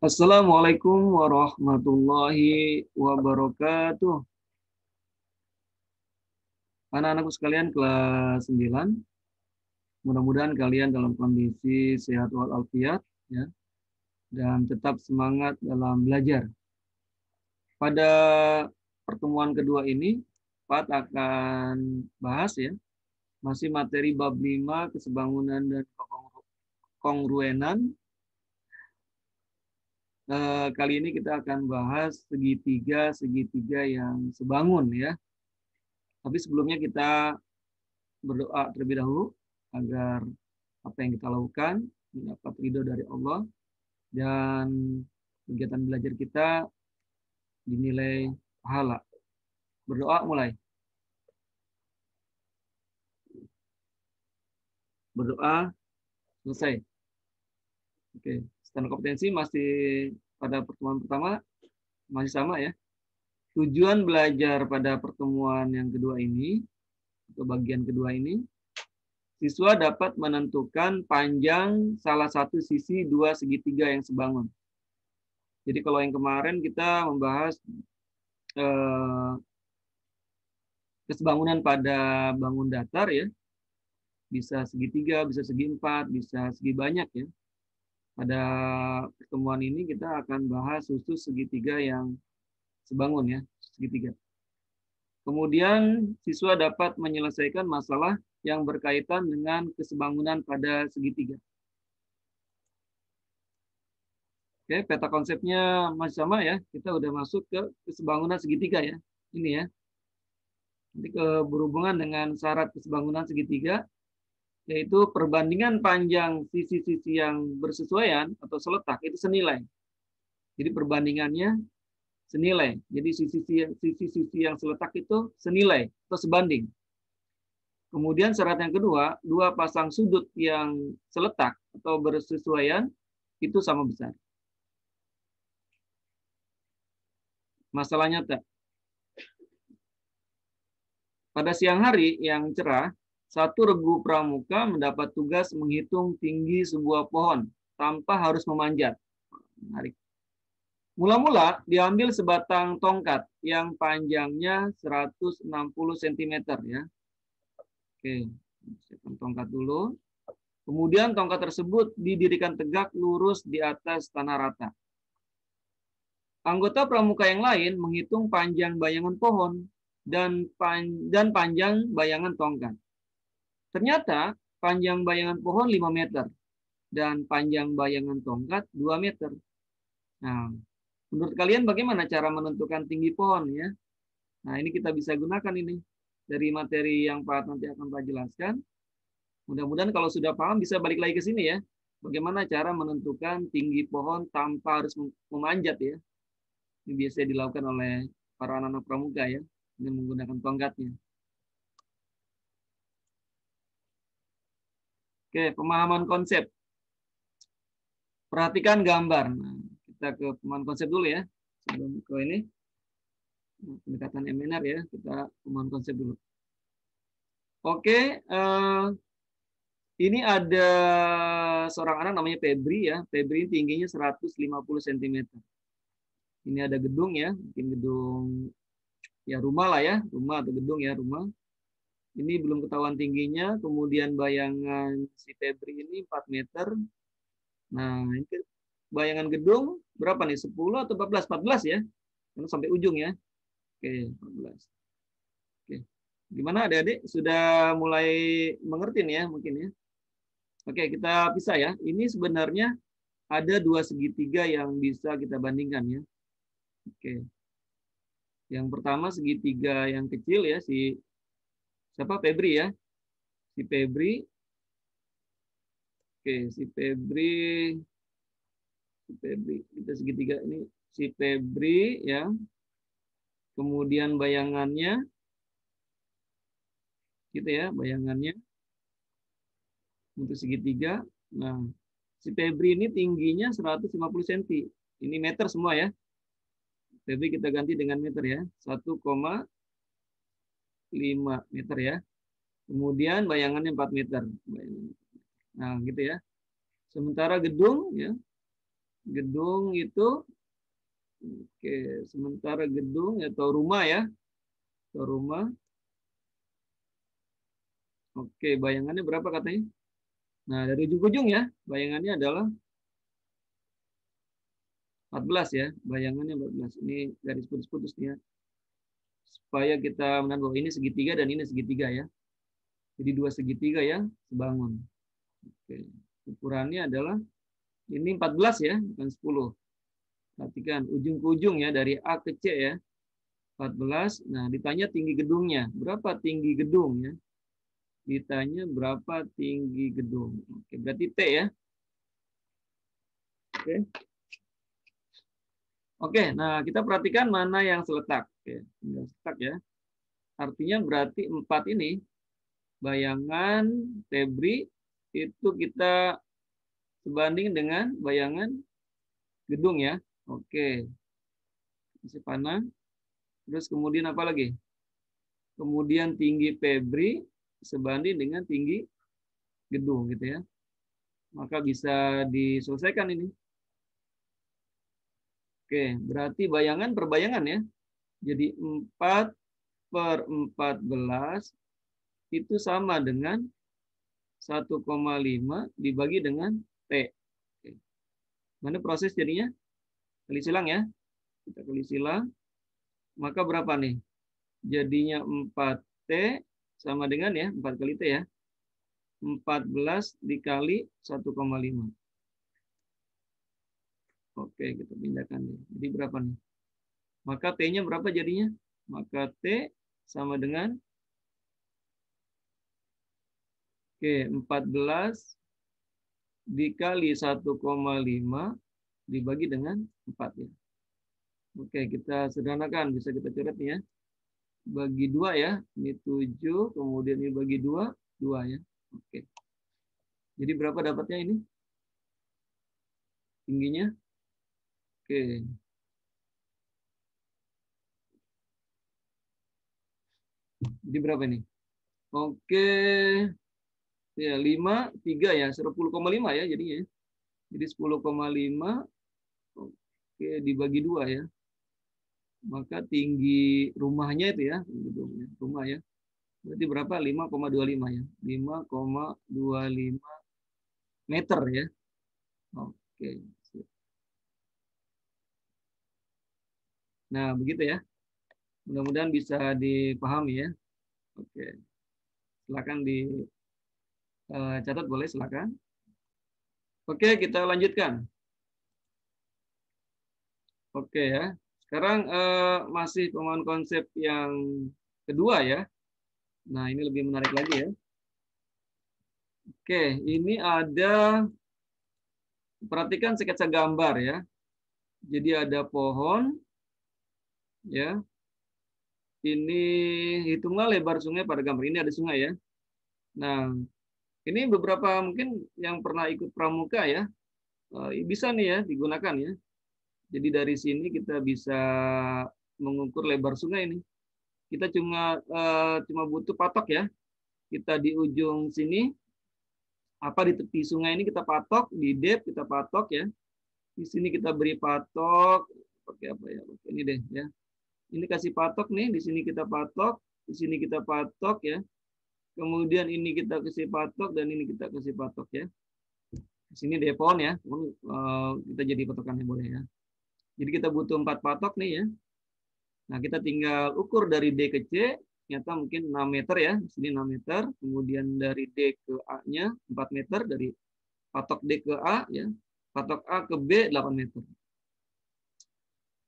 Assalamualaikum warahmatullahi wabarakatuh. Anak-anakku sekalian kelas 9, mudah-mudahan kalian dalam kondisi sehat walafiat ya, dan tetap semangat dalam belajar. Pada pertemuan kedua ini, Pak akan bahas ya, masih materi bab 5 kesebangunan dan kongruenan. Kali ini kita akan bahas segitiga yang sebangun ya. Tapi sebelumnya kita berdoa terlebih dahulu agar apa yang kita lakukan mendapat ridho dari Allah dan kegiatan belajar kita dinilai pahala. Berdoa mulai. Berdoa selesai. Oke, standar kompetensi masih pada pertemuan pertama masih sama ya. Tujuan belajar pada pertemuan yang kedua ini atau bagian kedua ini, siswa dapat menentukan panjang salah satu sisi dua segitiga yang sebangun. Jadi kalau yang kemarin kita membahas kesebangunan pada bangun datar ya, bisa segitiga, bisa segi empat, bisa segi banyak ya. Pada pertemuan ini kita akan bahas khusus segitiga yang sebangun ya, segitiga. Kemudian siswa dapat menyelesaikan masalah yang berkaitan dengan kesebangunan pada segitiga. Oke, peta konsepnya masih sama ya. Kita udah masuk ke kesebangunan segitiga ya. Ini ya. Nanti berhubungan dengan syarat kesebangunan segitiga, yaitu perbandingan panjang sisi-sisi yang bersesuaian atau seletak itu senilai. Jadi perbandingannya senilai. Jadi sisi-sisi yang seletak itu senilai atau sebanding. Kemudian syarat yang kedua, dua pasang sudut yang seletak atau bersesuaian itu sama besar. Masalah nyata. Pada siang hari yang cerah, satu regu pramuka mendapat tugas menghitung tinggi sebuah pohon tanpa harus memanjat. Menarik. Mula-mula diambil sebatang tongkat yang panjangnya 160 cm ya. Oke, siapkan tongkat dulu. Kemudian tongkat tersebut didirikan tegak lurus di atas tanah rata. Anggota pramuka yang lain menghitung panjang bayangan pohon dan panjang bayangan tongkat. Ternyata panjang bayangan pohon 5 meter dan panjang bayangan tongkat 2 meter. Nah, menurut kalian bagaimana cara menentukan tinggi pohon ya? Nah, ini kita bisa gunakan ini dari materi yang Pak nanti akan Pak jelaskan. Mudah-mudahan kalau sudah paham bisa balik lagi ke sini ya. Bagaimana cara menentukan tinggi pohon tanpa harus memanjat ya. Ini biasanya dilakukan oleh para anak-anak pramuka ya, dengan menggunakan tongkatnya. Oke, pemahaman konsep. Perhatikan gambar. Nah, kita ke pemahaman konsep dulu ya. Sebelum ke ini, pendekatan MNR ya, kita pemahaman konsep dulu. Oke, ini ada seorang anak namanya Febri ya. Febri tingginya 150 cm. Ini ada gedung ya, mungkin gedung ya rumah lah ya, rumah atau gedung ya, rumah. Ini belum ketahuan tingginya, kemudian bayangan si Febri ini 4 meter. Nah, ini bayangan gedung berapa nih? 10 atau 14? 14 ya. Karena sampai ujung ya. Oke, 14. Oke. Gimana adik-adik? Sudah mulai mengerti nih ya mungkin ya. Oke, kita pisah ya. Ini sebenarnya ada dua segitiga yang bisa kita bandingkan ya. Oke. Yang pertama segitiga yang kecil ya, siapa? Febri ya. Si Febri. Oke, si Febri. Kita segitiga ini si Febri ya. Kemudian bayangannya gitu ya, bayangannya untuk segitiga. Nah, si Febri ini tingginya 150 cm. Ini meter semua ya. Febri kita ganti dengan meter ya. 1,5 meter ya. Kemudian bayangannya 4 meter. Nah, gitu ya. Sementara gedung ya, Gedung itu, oke, sementara gedung atau rumah ya, atau rumah. Oke, bayangannya berapa katanya? Nah, dari ujung ke ujung ya, bayangannya adalah 14 ya, bayangannya 14. Ini garis putus-putus ya, supaya kita melihat bahwa ini segitiga dan ini segitiga ya. Jadi dua segitiga yang sebangun. Oke. Ukurannya adalah ini 14 ya, bukan 10. Perhatikan ujung ke ujung ya, dari A ke C ya. 14. Nah, ditanya tinggi gedungnya. Berapa tinggi gedung ya? Ditanya berapa tinggi gedung. Oke, berarti T ya. Oke. Oke, nah kita perhatikan mana yang seletak. Oke, tinggal seletak ya. Artinya berarti 4 ini bayangan Febri itu kita sebanding dengan bayangan gedung ya. Oke. Masih panah. Terus kemudian apa lagi? Kemudian tinggi Febri sebanding dengan tinggi gedung gitu ya. Maka bisa diselesaikan ini. Oke, berarti bayangan per bayangan ya. Jadi 4/14 itu sama dengan 1,5 dibagi dengan T. Oke. Mana proses jadinya? Kali silang ya. Kita kali silang. Maka berapa nih? Jadinya 4T sama dengan ya, 4 kali T ya. 14 dikali 1,5. Oke, kita pindahkan nih. Jadi berapa nih? Maka T-nya berapa jadinya? Maka T sama dengan 14 dikali 1,5 dibagi dengan 4 ya. Oke, kita sederhanakan, bisa kita coret nih ya. Bagi 2 ya. Ini 7, kemudian ini bagi 2, 2 ya. Oke. Jadi berapa dapatnya ini? Tingginya? Oke. Jadi berapa ini? Oke. Ya, 5, 3 ya. 10,5 ya jadinya. Jadi 10,5 oke dibagi 2 ya. Maka tinggi rumahnya itu ya, rumah ya. Berarti berapa? 5,25 ya. 5,25 meter ya. Oke. Nah, begitu ya. Mudah-mudahan bisa dipahami ya. Oke. Silakan dicatat boleh, silakan. Oke, kita lanjutkan. Oke ya. Sekarang masih pemahaman konsep yang kedua ya. Nah, ini lebih menarik lagi ya. Oke, ini ada, perhatikan sketsa gambar ya. Jadi ada pohon ya. Ini hitunglah lebar sungai pada gambar. Ini ada sungai ya. Nah, ini beberapa mungkin yang pernah ikut pramuka ya. Bisa nih ya digunakan ya. Jadi dari sini kita bisa mengukur lebar sungai ini. Kita cuma butuh patok ya. Kita di ujung sini, apa di tepi sungai ini kita patok, di depth kita patok ya. Di sini kita beri patok, pakai apa ya? Pakai ini deh ya. Ini kasih patok nih, di sini kita patok, di sini kita patok ya. Kemudian ini kita kasih patok dan ini kita kasih patok ya. Di sini depon ya, kita jadi patokannya boleh ya. Jadi kita butuh 4 patok nih ya. Nah, kita tinggal ukur dari D ke C, ternyata mungkin 6 meter ya. Di sini 6 meter, kemudian dari D ke A-nya 4 meter, dari patok D ke A ya. Patok A ke B 8 meter.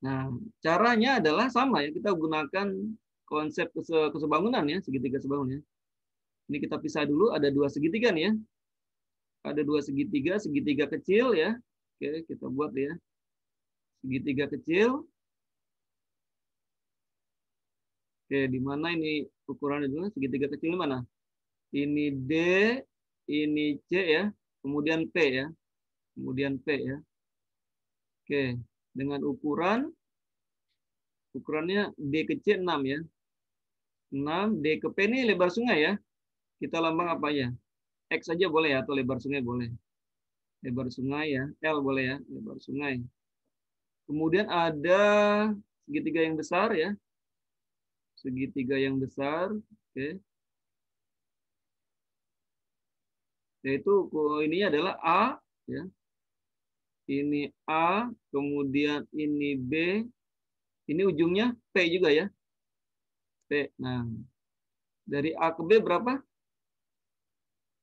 Nah, caranya adalah sama ya, kita gunakan konsep kesebangunan ya, segitiga sebangun ya. Ini kita pisah dulu, ada 2 segitiga nih ya. Ada 2 segitiga, segitiga kecil ya. Oke, kita buat ya. Segitiga kecil. Oke, di mana ini ukurannya dulu? Segitiga kecil mana? Ini D, ini C ya, kemudian P ya. Kemudian P ya. Oke, dengan ukurannya D ke C 6 ya. 6, D ke P ini lebar sungai ya. Kita lambang apa ya? X saja boleh ya, atau lebar sungai boleh. lebar sungai ya, L boleh ya, lebar sungai. Kemudian ada segitiga yang besar ya, segitiga yang besar, oke. Yaitu ini adalah A, ya. Ini A, kemudian ini B, ini ujungnya P juga ya, P. Nah, dari A ke B berapa?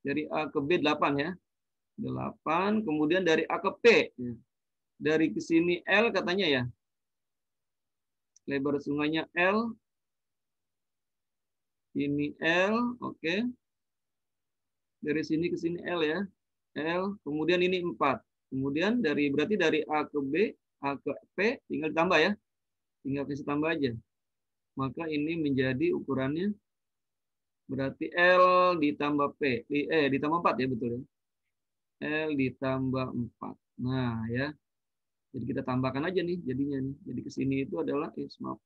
Dari A ke B 8 ya, 8. Kemudian dari A ke P, ya. Dari ke sini L katanya ya, lebar sungainya L, ini L, oke. Dari sini ke sini L ya, L, kemudian ini 4. Kemudian berarti dari A ke B, A ke P, tinggal ditambah ya. Tinggal kasih tambah aja. Maka ini menjadi ukurannya berarti L ditambah P. Ditambah 4 ya, betul ya. L ditambah 4. Nah ya. Jadi kita tambahkan aja nih jadinya nih. Jadi ke sini itu adalah, maaf.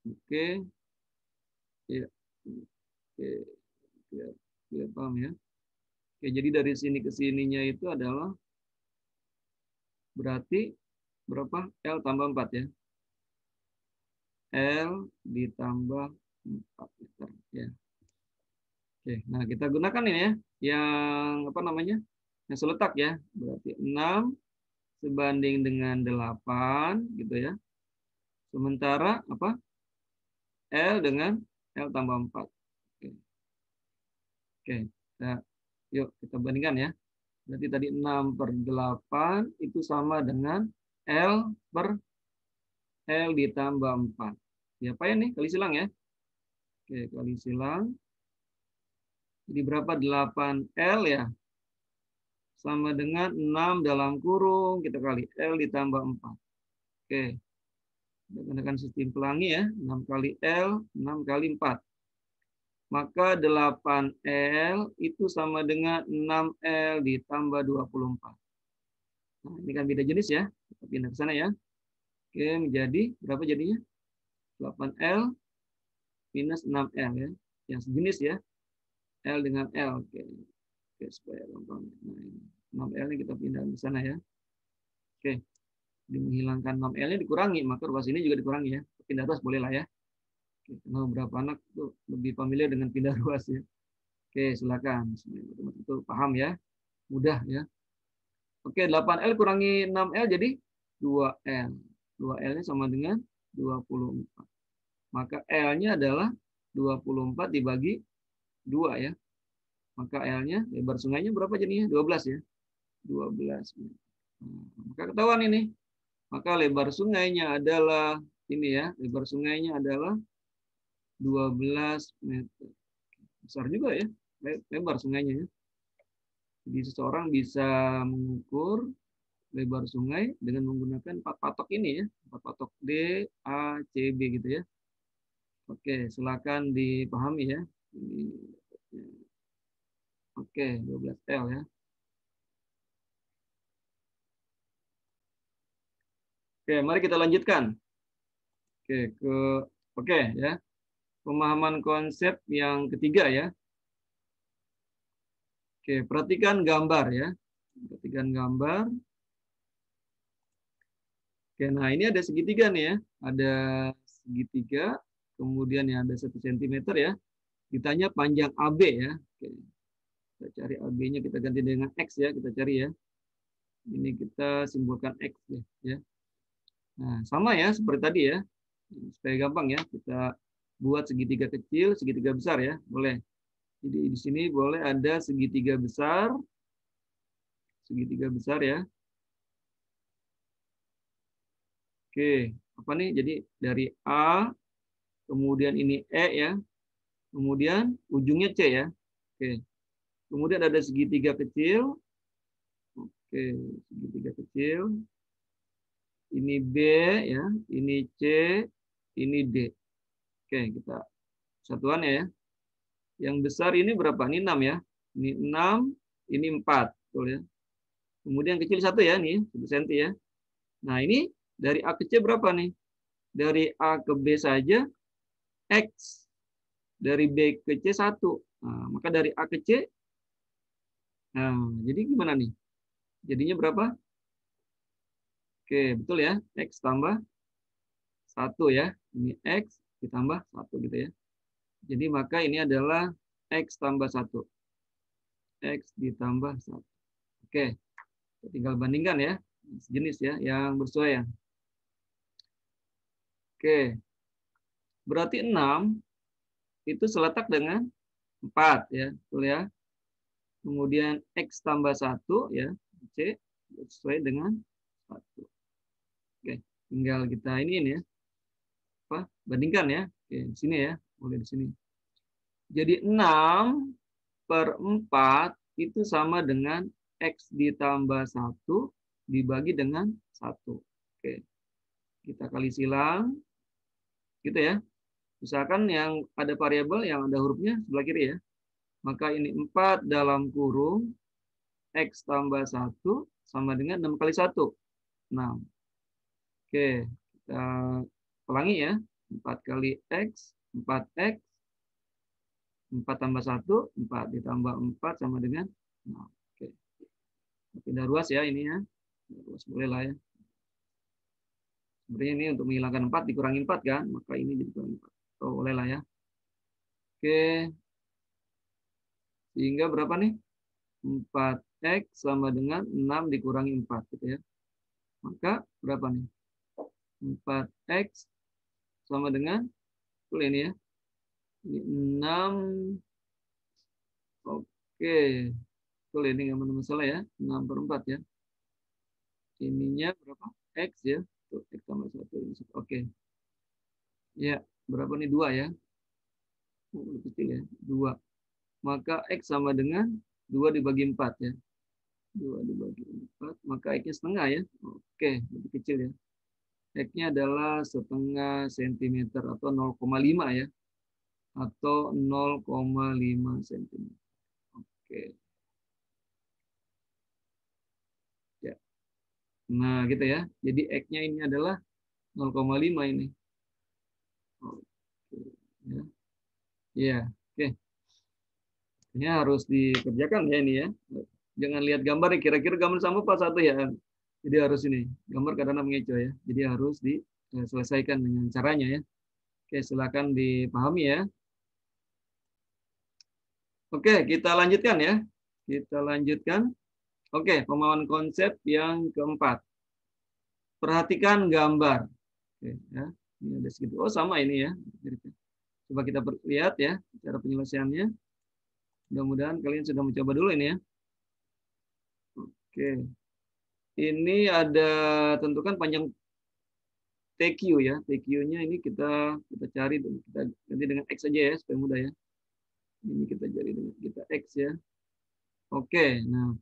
Oke. Ya. Oke. Ya, paham ya. Oke, jadi dari sini ke sininya itu adalah berarti berapa? L tambah 4 ya. L ditambah 4 meter ya. Oke, nah kita gunakan ini ya, yang apa namanya? Yang seletak ya. Berarti 6 sebanding dengan 8 gitu ya. Sementara apa? L dengan L tambah 4. Oke. Oke. Nah, yuk kita bandingkan ya. Berarti tadi 6/8 itu sama dengan L per L ditambah 4. Diapain nih? Kali silang ya. Oke, kali silang. Jadi berapa? 8L ya. Sama dengan 6 dalam kurung. Kita kali L ditambah 4. Oke. Kita gunakan sistem pelangi ya. 6 kali L, 6 kali 4. Maka 8L itu sama dengan 6L ditambah 24. Nah, ini kan beda jenis ya. Kita pindah ke sana ya. Oke, menjadi berapa jadinya? 8L minus 6L ya. Yang sejenis ya. L dengan L. Oke. Oke, supaya gampang. Nah, ini 6L ini kita pindah ke sana ya. Oke. Menghilangkan 6L-nya dikurangi, maka ruas ini juga dikurangi ya. Pindah ruas boleh lah ya. Oke, karena beberapa anak itu lebih familiar dengan pindah ruas ya. Oke, silakan. Itu paham ya. Mudah ya. Oke, 8L kurangi 6L jadi 2L. 2L-nya sama dengan 24. Maka L-nya adalah 24 dibagi 2 ya. Maka L-nya, lebar sungainya berapa jadinya? 12 ya. 12. Maka ketahuan ini. Maka lebar sungainya adalah ini ya. Lebar sungainya adalah 12 meter. Besar juga ya. Lebar sungainya ya. Jadi seseorang bisa mengukur lebar sungai dengan menggunakan 4 patok ini ya. 4 patok D, A, C, B gitu ya. Oke, silakan dipahami ya. Oke, 12L ya. Oke, mari kita lanjutkan. Oke ya. Pemahaman konsep yang ketiga ya. Oke, perhatikan gambar ya. Perhatikan gambar. Oke, nah ini ada segitiga nih ya. Ada segitiga, kemudian ya ada 1 cm ya. Ditanya panjang AB ya. Oke. Kita cari AB-nya, kita ganti dengan X ya, kita cari ya. Ini kita simbolkan X ya. Nah, sama ya seperti tadi ya. Supaya gampang ya, kita buat segitiga kecil, segitiga besar ya. Boleh. Jadi di sini boleh ada segitiga besar. Segitiga besar ya. Oke, apa nih? Jadi dari A, kemudian ini E ya. Kemudian ujungnya C ya. Oke. Kemudian ada segitiga kecil. Oke, segitiga kecil. Ini B ya, ini C, ini D. Oke, kita satuan ya. Yang besar ini berapa? Ini 6 ya. Ini 6, ini 4, betul ya. Kemudian kecil 1 ya, nih 1 cm ya. Nah, ini dari A ke C berapa nih? Dari A ke B saja X. Dari B ke C 1. Nah, maka dari A ke C Nah, jadi gimana nih? Jadinya berapa? Oke, betul ya. X tambah 1 ya. Ini X ditambah 1 gitu ya. Jadi maka ini adalah X tambah 1. X ditambah 1. Oke, tinggal bandingkan ya. Sejenis ya, yang bersesuaian. Oke, berarti 6 itu seletak dengan 4 ya. Betul ya. Kemudian X tambah 1 ya. C sesuai dengan 1. Oke, tinggal kita ini ya. Apa? Bandingkan ya. Oke, di sini ya. Boleh di sini. Jadi 6/4 itu sama dengan X ditambah 1 dibagi dengan 1. Oke, kita kali silang. Gitu ya. Misalkan yang ada variabel yang ada hurufnya sebelah kiri ya. Maka ini 4 dalam kurung X tambah 1 sama dengan 6 kali 1. 6. Oke, kita ulangi ya. 4 kali X, 4X, 4 tambah 1, 4 ditambah 4 sama dengan 6. Oke. Pindah ruas ya ini ya. Ruas boleh lah ya. Sebenarnya ini untuk menghilangkan 4 dikurangi 4 kan, maka ini jadi kurangi 4. Oh, boleh lah ya. Oke. Sehingga berapa nih? 4X sama dengan 6 dikurangi 4 gitu ya. Maka berapa nih? 4X sama dengan, betul ini ya. Ini 6. Oke. Betul ini nggak ada masalah ya. 6/4 ya. Ininya berapa? X ya. Tuh, X tambah 1. Oke. Ya, berapa nih? 2 ya. Lebih kecil ya. 2. Maka X sama dengan 2 dibagi 4 ya. 2 dibagi 4. Maka X-nya setengah ya. Oke, lebih kecil ya. X-nya adalah setengah sentimeter atau 0,5 ya. Atau 0,5 cm. Oke. Ya. Nah, gitu ya. Jadi X-nya ini adalah 0,5 ini. Oke. Ya. Iya. Oke. Ini harus dikerjakan ya ini ya. Jangan lihat gambar nih, kira-kira gambar sama apa satu ya. Jadi harus ini, gambar kadang-kadang mengecoh ya. Jadi harus diselesaikan dengan caranya ya. Oke, silakan dipahami ya. Oke, kita lanjutkan ya. Kita lanjutkan. Oke, pemahaman konsep yang keempat. Perhatikan gambar. Oke, ya. Ini ada segitu. Oh, sama ini ya. Coba kita lihat ya cara penyelesaiannya. Mudah-mudahan kalian sudah mencoba dulu ini ya. Oke. Ini ada tentukan panjang TQ ya. TQ-nya ini kita cari, kita ganti dengan X aja ya supaya mudah ya. Ini kita cari dengan kita X ya. Oke, nah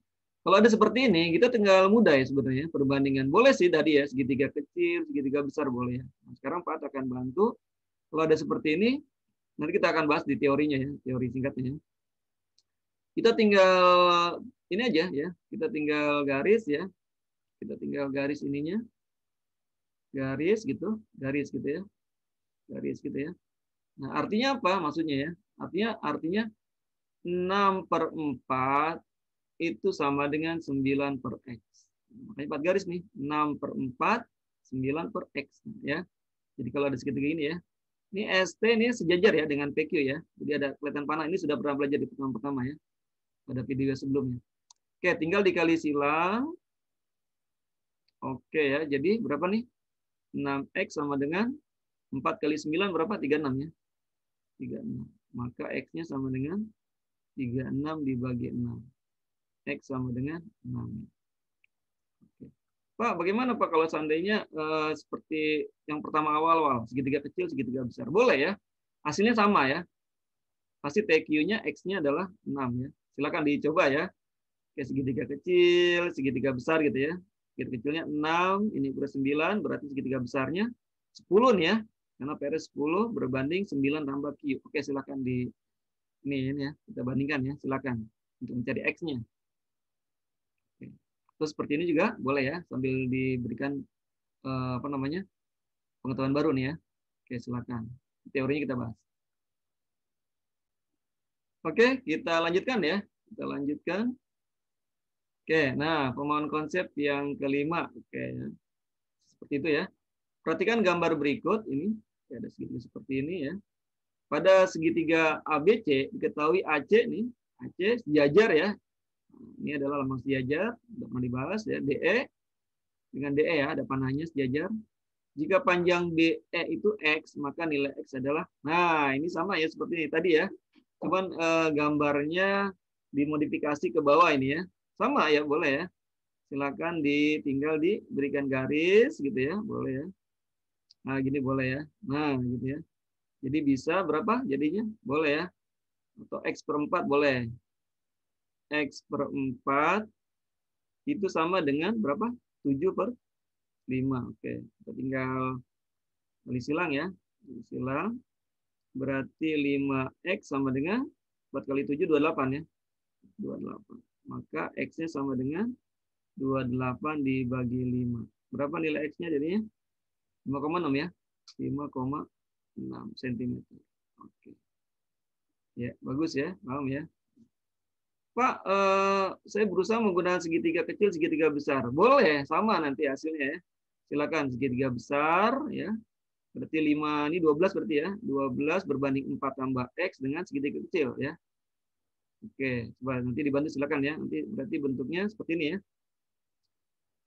kalau ada seperti ini kita tinggal mudah ya sebenarnya perbandingan. Boleh sih tadi ya segitiga kecil, segitiga besar boleh ya. Nah, sekarang Pak akan bantu. Kalau ada seperti ini nanti kita akan bahas di teorinya ya, teori singkatnya ya. Kita tinggal ini aja ya. Kita tinggal garis ya. Kita tinggal garis ininya. Garis gitu ya. Garis gitu ya. Nah, artinya apa maksudnya ya? Artinya 6/4 itu sama dengan 9/X. Makanya 4 garis nih. 6/4, 9/X. Ya. Jadi kalau ada segitiga ini ya. Ini ST ini sejajar ya dengan PQ ya. Jadi ada kelihatan panah. Ini sudah pernah belajar di pertemuan pertama ya. Pada video sebelumnya. Oke, tinggal dikali silang. Oke ya. Jadi berapa nih? 6X sama dengan 4 kali 9 berapa? 36 ya. 36. Maka X-nya sama dengan 36 dibagi 6. X sama dengan 6. Oke. Pak, bagaimana Pak kalau seandainya seperti yang pertama awal-awal, segitiga kecil, segitiga besar? Boleh ya. Hasilnya sama ya. Pasti TQ-nya X-nya adalah 6 ya. Silakan dicoba ya. Oke, segitiga kecil, segitiga besar gitu ya. Segitiga kecilnya 6, ini ukuran 9, berarti segitiga besarnya 10 nih ya. Karena PR 10 berbanding 9 tambah Q. Oke, silakan ini ya, kita bandingkan ya, silakan untuk mencari X-nya. Terus seperti ini juga boleh ya, sambil diberikan pengetahuan baru nih ya. Oke, silakan. Teorinya kita bahas. Oke, kita lanjutkan ya. Kita lanjutkan. Oke, nah pemahaman konsep yang kelima. Oke, ya. Seperti itu ya. Perhatikan gambar berikut ini. Ya, ada segitiga seperti ini ya. Pada segitiga ABC diketahui AC nih, AC sejajar ya. Ini adalah lambang sejajar, sudah pernah dibahas ya. DE dengan DE ya, ada panahnya sejajar. Jika panjang DE itu X, maka nilai X adalah, nah ini sama ya seperti ini tadi ya. Cuman gambarnya dimodifikasi ke bawah ini ya. Sama ya, boleh ya. Silakan tinggal diberikan garis gitu ya, boleh ya. Nah, gini boleh ya. Nah, gitu ya. Jadi bisa berapa jadinya? Boleh ya. Atau X per 4 boleh. X per 4 itu sama dengan berapa? 7 per 5. Oke, kita tinggal kali silang ya. Kali silang. Berarti 5X sama dengan 4 kali 7, 28 ya. 28. Maka X-nya sama dengan 28 dibagi 5. Berapa nilai X-nya jadinya? 5,6 ya. 5,6 cm. Oke. Ya, bagus ya. Paham ya. Pak, saya berusaha menggunakan segitiga kecil, segitiga besar. Boleh, sama nanti hasilnya ya. Silakan segitiga besar ya. Berarti 5 ini 12 berarti ya. 12 berbanding 4 tambah X dengan segitiga kecil ya. Oke, coba nanti dibantu silakan ya. Nanti berarti bentuknya seperti ini ya.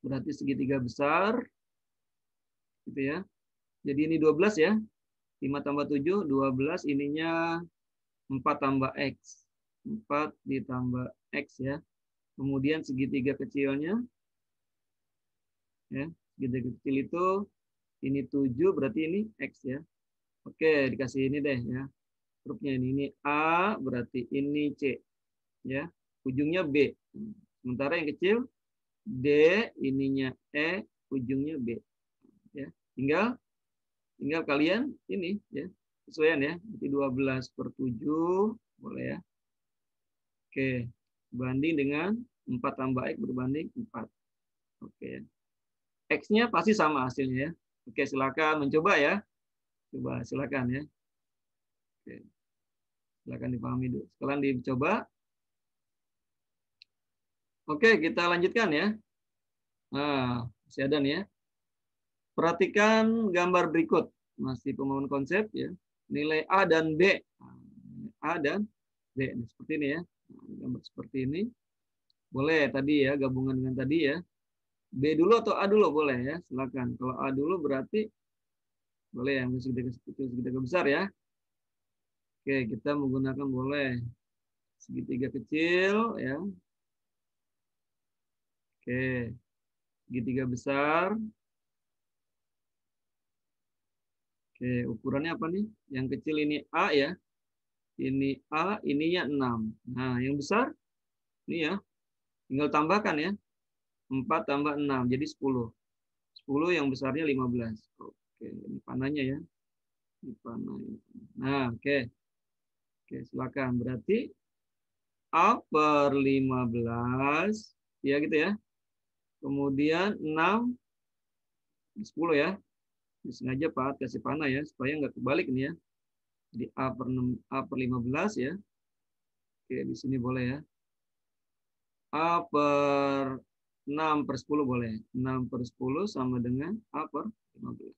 Berarti segitiga besar gitu ya. Jadi ini 12 ya. 5 tambah 7, 12 ininya 4 tambah X. 4 ditambah X ya. Kemudian segitiga kecilnya ya. Segitiga kecil itu ini 7 berarti ini X ya. Oke, dikasih ini deh ya. Hurufnya ini A berarti ini C ya. Ujungnya B. Sementara yang kecil D ininya E, ujungnya B. Ya. Tinggal kalian ini ya. Sesuaian ya. Berarti 12 per 7 boleh ya. Oke. Banding dengan 4 tambah X berbanding 4. Oke. X-nya pasti sama hasilnya ya. Oke, silakan mencoba ya. Coba silakan ya. Oke. Silakan dipahami dulu. Sekarang dicoba. Oke, kita lanjutkan ya. Nah, masih ada nih ya. Perhatikan gambar berikut. Masih pemahaman konsep ya. Nilai A dan B. A dan B. Nah, seperti ini ya. Nah, gambar seperti ini. Boleh tadi ya, gabungan dengan tadi ya. B dulu atau A dulu boleh ya. Silakan. Kalau A dulu berarti boleh yang segitiga besar ya. Oke, kita menggunakan boleh segitiga kecil ya. Oke. Segitiga besar. Oke, ukurannya apa nih? Yang kecil ini A ya. Ini A, ininya 6. Nah, yang besar ini ya. Tinggal tambahkan ya. 4 tambah 6 jadi 10. 10 yang besarnya 15. Oke, ini panahnya ya. Ini panahnya. Nah, oke. Oke, silakan. Berarti A per 15 ya gitu ya. Kemudian 6 10 ya. Sengaja Pak kasih panah ya supaya nggak kebalik ini ya. Jadi A per 15 ya. Oke, di sini boleh ya. A per 6 per 10 boleh. 6 per 10 sama dengan A per 15.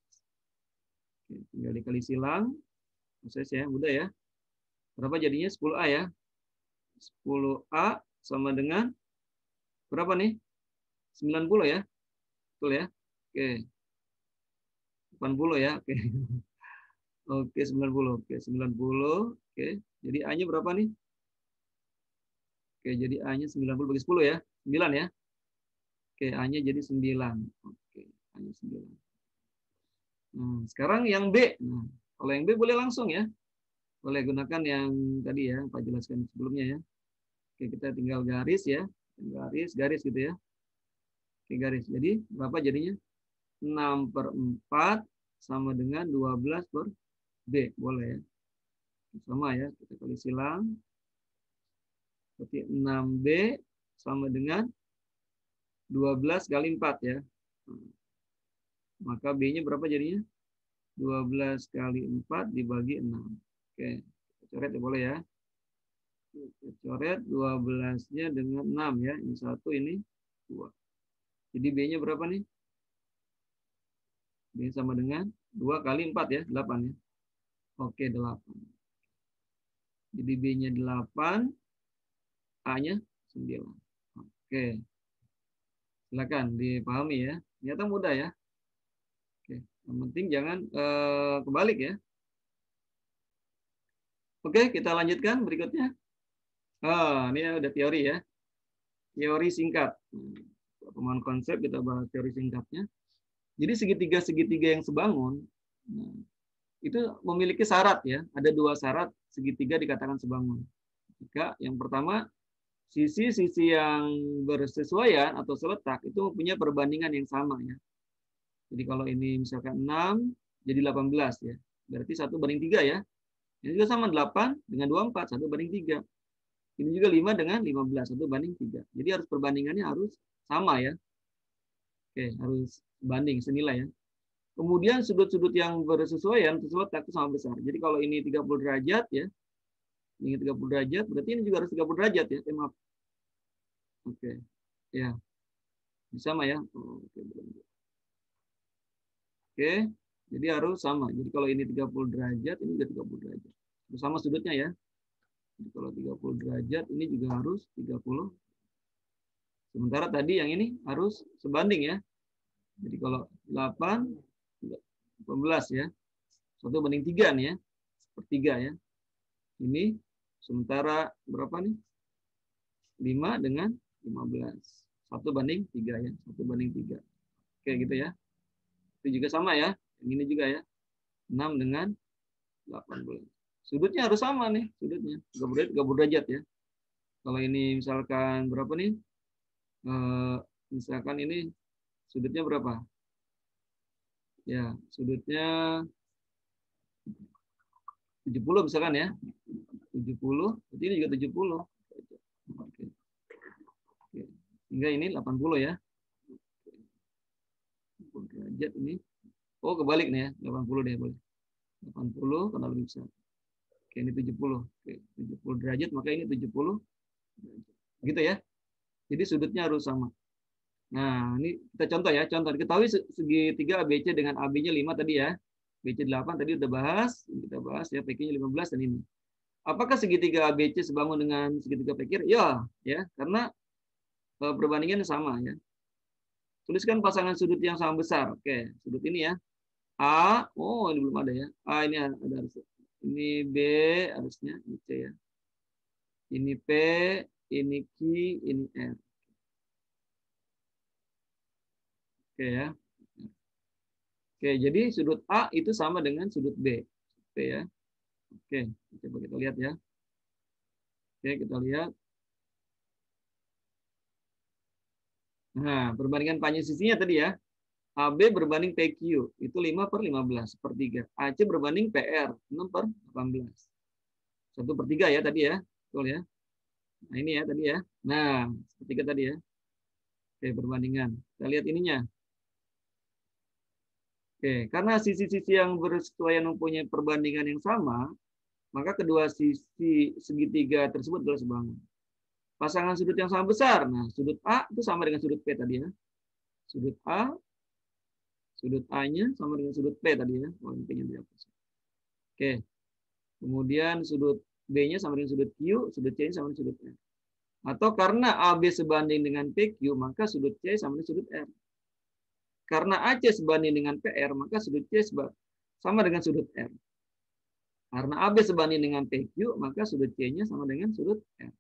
Oke, tinggal dikali silang. Proses ya, mudah ya. Berapa jadinya? 10A ya. 10A sama dengan berapa nih? 90 ya. Betul ya. Oke. 80 ya. Oke. Oke, 90. Oke, 90. Oke. Jadi A-nya berapa nih? Oke, jadi A-nya 90 bagi 10 ya. 9 ya. Oke, A-nya jadi 9. Oke, A-nya 9. Nah, sekarang yang B. Nah, kalau yang B boleh langsung ya. Boleh gunakan yang tadi ya, Pak jelaskan sebelumnya ya. Oke, kita tinggal garis ya. Garis gitu ya. Oke, garis. Jadi, berapa jadinya? 6 per 4 sama dengan 12 per B. Boleh ya. Sama ya, kita kali silang. Berarti 6B sama dengan 12 kali 4 ya. Maka B-nya berapa jadinya? 12 kali 4 dibagi 6. Oke, kita coret ya boleh ya. Kita coret 12-nya dengan 6 ya. Ini 1, ini 2. Jadi B-nya berapa nih? B sama dengan 2 kali 4 ya, 8 ya. Oke, 8. Jadi B-nya 8, A-nya 9. Oke. Silakan dipahami ya. Ternyata mudah ya. Oke. Yang penting jangan kebalik ya. Oke, kita lanjutkan berikutnya. Ini udah teori ya. Teori singkat. Pemahaman konsep kita bahas teori singkatnya. Jadi segitiga-segitiga yang sebangun itu memiliki syarat ya. Ada 2 syarat segitiga dikatakan sebangun. Jika yang pertama, sisi-sisi yang bersesuaian atau seletak itu mempunyai perbandingan yang sama ya. Jadi kalau ini misalkan 6 jadi 18 ya. Berarti 1:3 ya. Ini juga sama 8 dengan 24, 1:3. Ini juga 5 dengan 15, 1:3. Jadi harus perbandingannya harus sama ya. Oke, harus banding senilai ya. Kemudian sudut-sudut yang bersesuaian seletak itu sama besar. Jadi kalau ini 30 derajat ya. Ini 30 derajat, berarti ini juga harus 30 derajat ya. Maaf. Oke. Ya. Sama ya. Oke. Jadi harus sama. Jadi kalau ini 30 derajat, ini juga 30 derajat. Sama sudutnya ya. Jadi kalau 30 derajat, ini juga harus 30. Sementara tadi yang ini harus sebanding ya. Jadi kalau 8, 18 ya. 1:3 nih ya. Sepertiga ya. Ini sementara berapa nih? 5 dengan 15. 1:3 ya. 1:3. Oke gitu ya. Itu juga sama ya. Yang ini juga ya. 6 dengan 18. Sudutnya harus sama nih. Sudutnya. 30 derajat ya. Kalau ini misalkan berapa nih? Misalkan ini sudutnya berapa? Ya, sudutnya 70 misalkan ya. 70, berarti ini juga 70. Oke. Hingga ini 80 ya. 80 derajat ini. Oh, kebalik nih ya. 80 deh boleh. 80 karena lebih besar. Oke, ini 70. Oke, 70 derajat, maka ini 70 derajat. Gitu ya. Jadi sudutnya harus sama. Nah, ini kita contoh ya. Contoh diketahui segitiga ABC dengan AB-nya 5 tadi ya. BC 8 tadi udah bahas. Kita bahas ya, PQ-nya 15 dan ini. Apakah segitiga ABC sebangun dengan segitiga PQ? Ya, ya, karena perbandingannya sama ya. Tuliskan pasangan sudut yang sama besar. Oke, sudut ini ya. A, oh ini belum ada ya. A ini ada harusnya. Ini B harusnya, ini C ya. Ini P, ini Q, ini R. Oke ya. Oke, jadi sudut A itu sama dengan sudut B. Oke ya. Oke, coba kita lihat ya. Oke, kita lihat. Nah, perbandingan panjang sisinya tadi ya. AB berbanding PQ, itu 5/15, sepertiga. AC berbanding PR, 6/18. 1/3 ya tadi ya. Betul ya. Nah, ini ya tadi ya. Nah, sepertiga tadi ya. Oke, perbandingan. Kita lihat ininya. Oke, karena sisi-sisi yang bersesuaian mempunyai perbandingan yang sama, maka kedua sisi segitiga tersebut adalah sebangun. Pasangan sudut yang sama besar. Nah, sudut A itu sama dengan sudut P tadi ya. Sudut A, sudut A-nya sama dengan sudut P tadi ya. P-nya dihapus. Oke. Kemudian sudut B-nya sama dengan sudut Q, sudut C-nya sama dengan sudut R. Atau karena AB sebanding dengan PQ, maka sudut C sama dengan sudut R. Karena AC sebanding dengan PR, maka sudut C sama dengan sudut R. Karena AB sebanding dengan PQ, maka sudut C-nya sama dengan sudut R.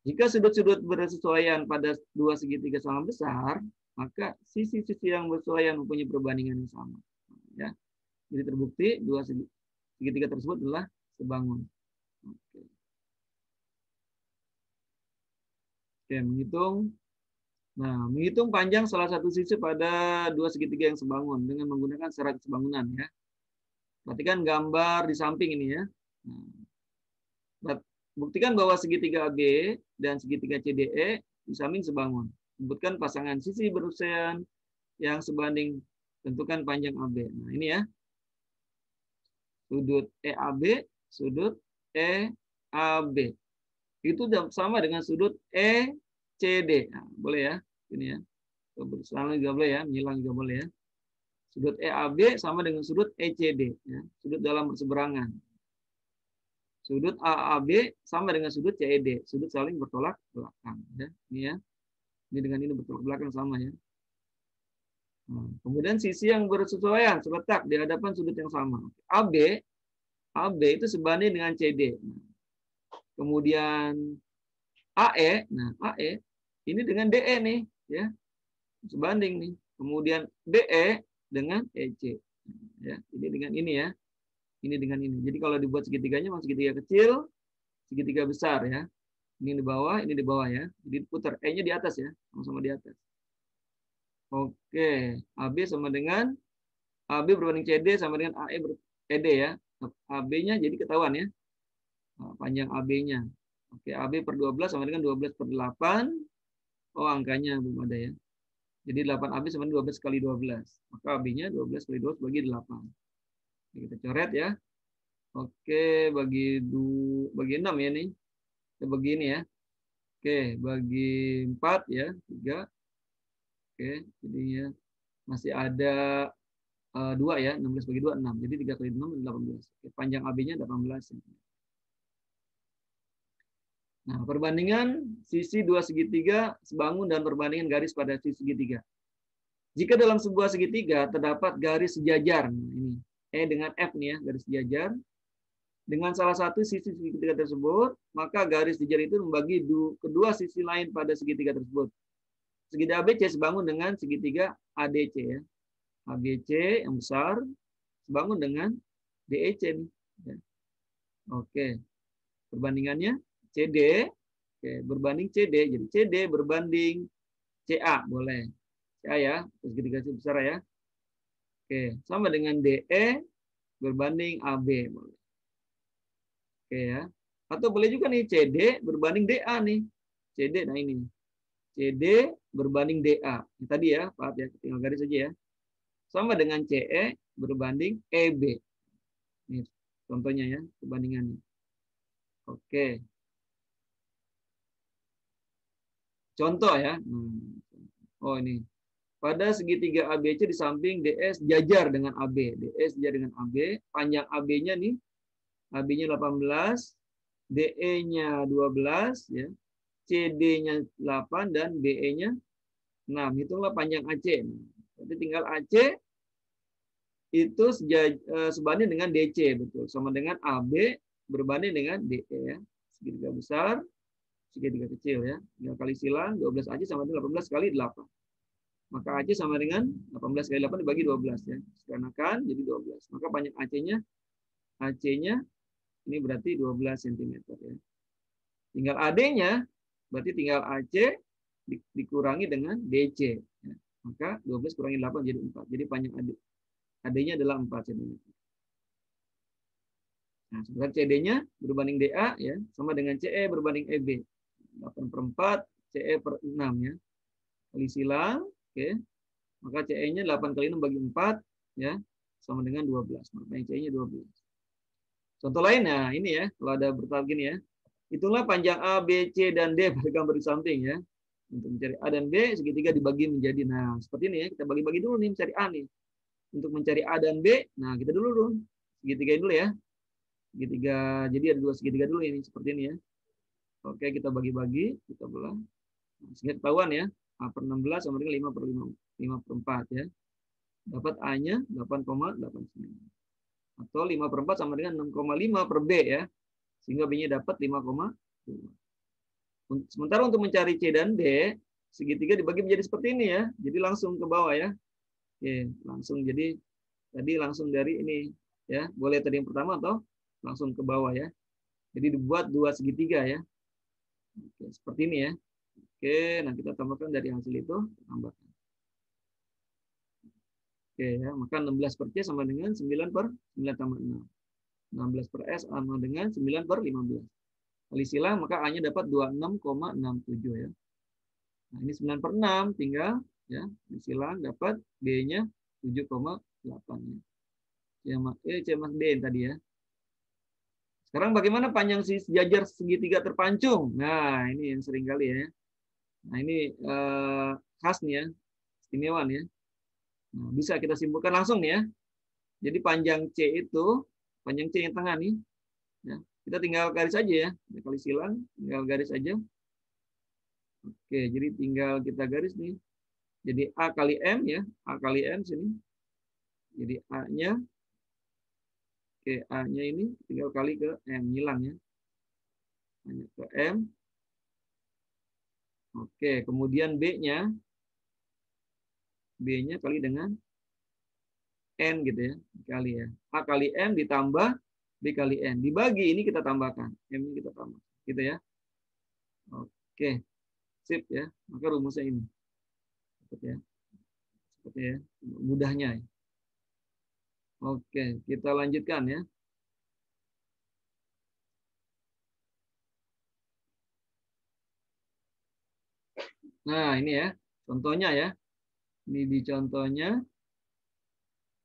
Jika sudut-sudut bersesuaian pada dua segitiga sama besar, maka sisi-sisi yang bersesuaian mempunyai perbandingan yang sama. Ya. Jadi terbukti dua segitiga tersebut adalah sebangun. Oke, menghitung. Nah, menghitung panjang salah satu sisi pada dua segitiga yang sebangun dengan menggunakan syarat sebangunan ya. Perhatikan gambar di samping ini ya. Nah, buktikan bahwa segitiga AB dan segitiga CDE disamping sebangun. Sebutkan pasangan sisi berusahaan yang sebanding, tentukan panjang AB. Nah, ini ya. Sudut EAB, sudut EAB. Itu sama dengan sudut ECD. Nah, boleh ya. Ini ya. Berselang juga boleh ya, menyilang juga boleh ya. Sudut EAB sama dengan sudut ECD, ya. Sudut dalam berseberangan. Sudut AAB sama dengan sudut CED, sudut saling bertolak belakang. Ya. Ini ya, ini dengan ini bertolak belakang sama ya. Nah, kemudian sisi yang bersesuaian, terletak di hadapan sudut yang sama. AB itu sebanding dengan CD. Kemudian AE, nah AE ini dengan DE nih, ya, sebanding nih. Kemudian BE dengan EC, ya, ini dengan ini ya, ini dengan ini. Jadi kalau dibuat segitiganya, masih segitiga kecil, segitiga besar ya. Ini di bawah ya. Jadi putar E-nya di atas ya, sama-sama di atas. Oke, AB sama dengan AB berbanding CD sama dengan AE ED ya. AB-nya jadi ketahuan ya. Nah, panjang AB-nya. Oke, AB per 12 sama dengan 12 per 8. Oh, angkanya belum ada ya. Jadi 8AB sama dengan 12 kali 12. Maka AB-nya 12 kali 12 bagi 8. Jadi kita coret ya. Oke, bagi 6 ya nih. Kita bagi ini ya. Oke, bagi 4 ya, 3. Oke, jadinya masih ada 2 ya, 16 bagi 2, 6. Jadi 3 kali 6, 18. Oke, panjang AB-nya 18 cm. Nah, perbandingan sisi dua segitiga sebangun dan perbandingan garis pada sisi segitiga. Jika dalam sebuah segitiga terdapat garis sejajar, ini E dengan F nih ya, garis sejajar, dengan salah satu sisi segitiga tersebut, maka garis sejajar itu membagi kedua sisi lain pada segitiga tersebut. Segitiga ABC sebangun dengan segitiga ADC ya. ABC yang besar sebangun dengan DEC nih. Ya. Oke. Perbandingannya CD berbanding CD. Jadi CD berbanding CA boleh. CA ya, segitiga besar ya. Oke, sama dengan DE berbanding AB boleh. Oke ya. Atau boleh juga nih CD berbanding DA nih. CD nah ini. CD berbanding DA. Ini tadi ya, Pak ya, tinggal garis saja ya. Sama dengan CE berbanding EB. Ini contohnya ya, perbandingannya. Oke. Contoh ya. Oh ini. Pada segitiga ABC di samping DS jajar dengan AB. DS jajar dengan AB. Panjang AB-nya nih. AB-nya 18. DE-nya 12. Ya. CD-nya 8. Dan BE-nya 6. Hitunglah panjang AC. Jadi tinggal AC itu sebanding dengan DC. Betul. Sama dengan AB berbanding dengan DE. Ya. Segitiga besar. Segitiga kecil ya. Tinggal kali silang 12 AC sama dengan 18 kali 8. Maka AC sama dengan 18 kali 8 dibagi 12 ya. Sekarang jadi 12. Maka panjang AC-nya ini berarti 12 cm ya. Tinggal AD-nya berarti tinggal AC dikurangi dengan DC ya. Maka 12 kurangi 8 jadi 4. Jadi panjang AD-nya adalah 4 cm. Nah, sebenarnya CD-nya berbanding DA ya, sama dengan CE berbanding EB. 8 per 4, CE per 6 ya. Kali silang, oke. Maka CE-nya 8 kali 6 bagi 4 ya, sama dengan 12. Maka CE-nya 12. Contoh lainnya ini ya, kalau ada bertahap gini ya. Itulah panjang A, B, C dan D pada gambar di samping ya. Untuk mencari A dan B segitiga dibagi menjadi nah, seperti ini ya. Kita bagi-bagi dulu nih mencari A nih. Untuk mencari A dan B, nah kita dulu segitiga dulu ya. Segitiga, jadi ada dua segitiga dulu ini seperti ini ya. Oke, kita bagi-bagi, kita belah. Sehingga ketahuan ya, A per 16 sama dengan 5 per 4 ya. Dapat A-nya 8,89. Atau 5 per 4 sama dengan 6,5 per B ya. Sehingga B-nya dapat 5,2. Sementara untuk mencari C dan D, segitiga dibagi menjadi seperti ini ya. Jadi langsung ke bawah ya. Oke, langsung jadi tadi langsung dari ini ya. Boleh tadi yang pertama atau langsung ke bawah ya. Jadi dibuat dua segitiga ya. Oke, seperti ini ya. Oke, nah kita tambahkan dari hasil itu, tambahkan. Oke ya, maka 16 per C sama dengan 9 per 9 tambah 6. 16 per S sama dengan 9 per 15. Kali silang, maka A-nya dapat 26,67 ya. Nah, ini 9 per 6, tinggal ya, disilang dapat B-nya 7,8 ya. C mas D tadi ya. Sekarang bagaimana panjang sejajar segitiga terpancung? Nah, ini yang sering kali ya. Nah, ini khas nih ya, istimewa nih ya. Nah, bisa kita simpulkan langsung nih ya. Jadi panjang C itu, panjang C yang tengah nih, ya, kita tinggal garis aja ya. Kali silang, tinggal garis aja. Oke, jadi tinggal kita garis nih. Jadi A kali M ya, A kali M sini. Jadi A-nya, oke, A-nya ini tinggal kali ke M, hilang ya. Hanya ke M. Oke, kemudian B-nya, B-nya kali dengan N gitu ya, kali ya. A kali M ditambah B kali N. Dibagi ini kita tambahkan, M-nya kita tambah. Gitu ya. Oke, sip ya. Maka rumusnya ini. Seperti ya. Seperti ya. Mudahnya. Oke, kita lanjutkan ya. Nah, ini ya. Contohnya ya. Ini di contohnya.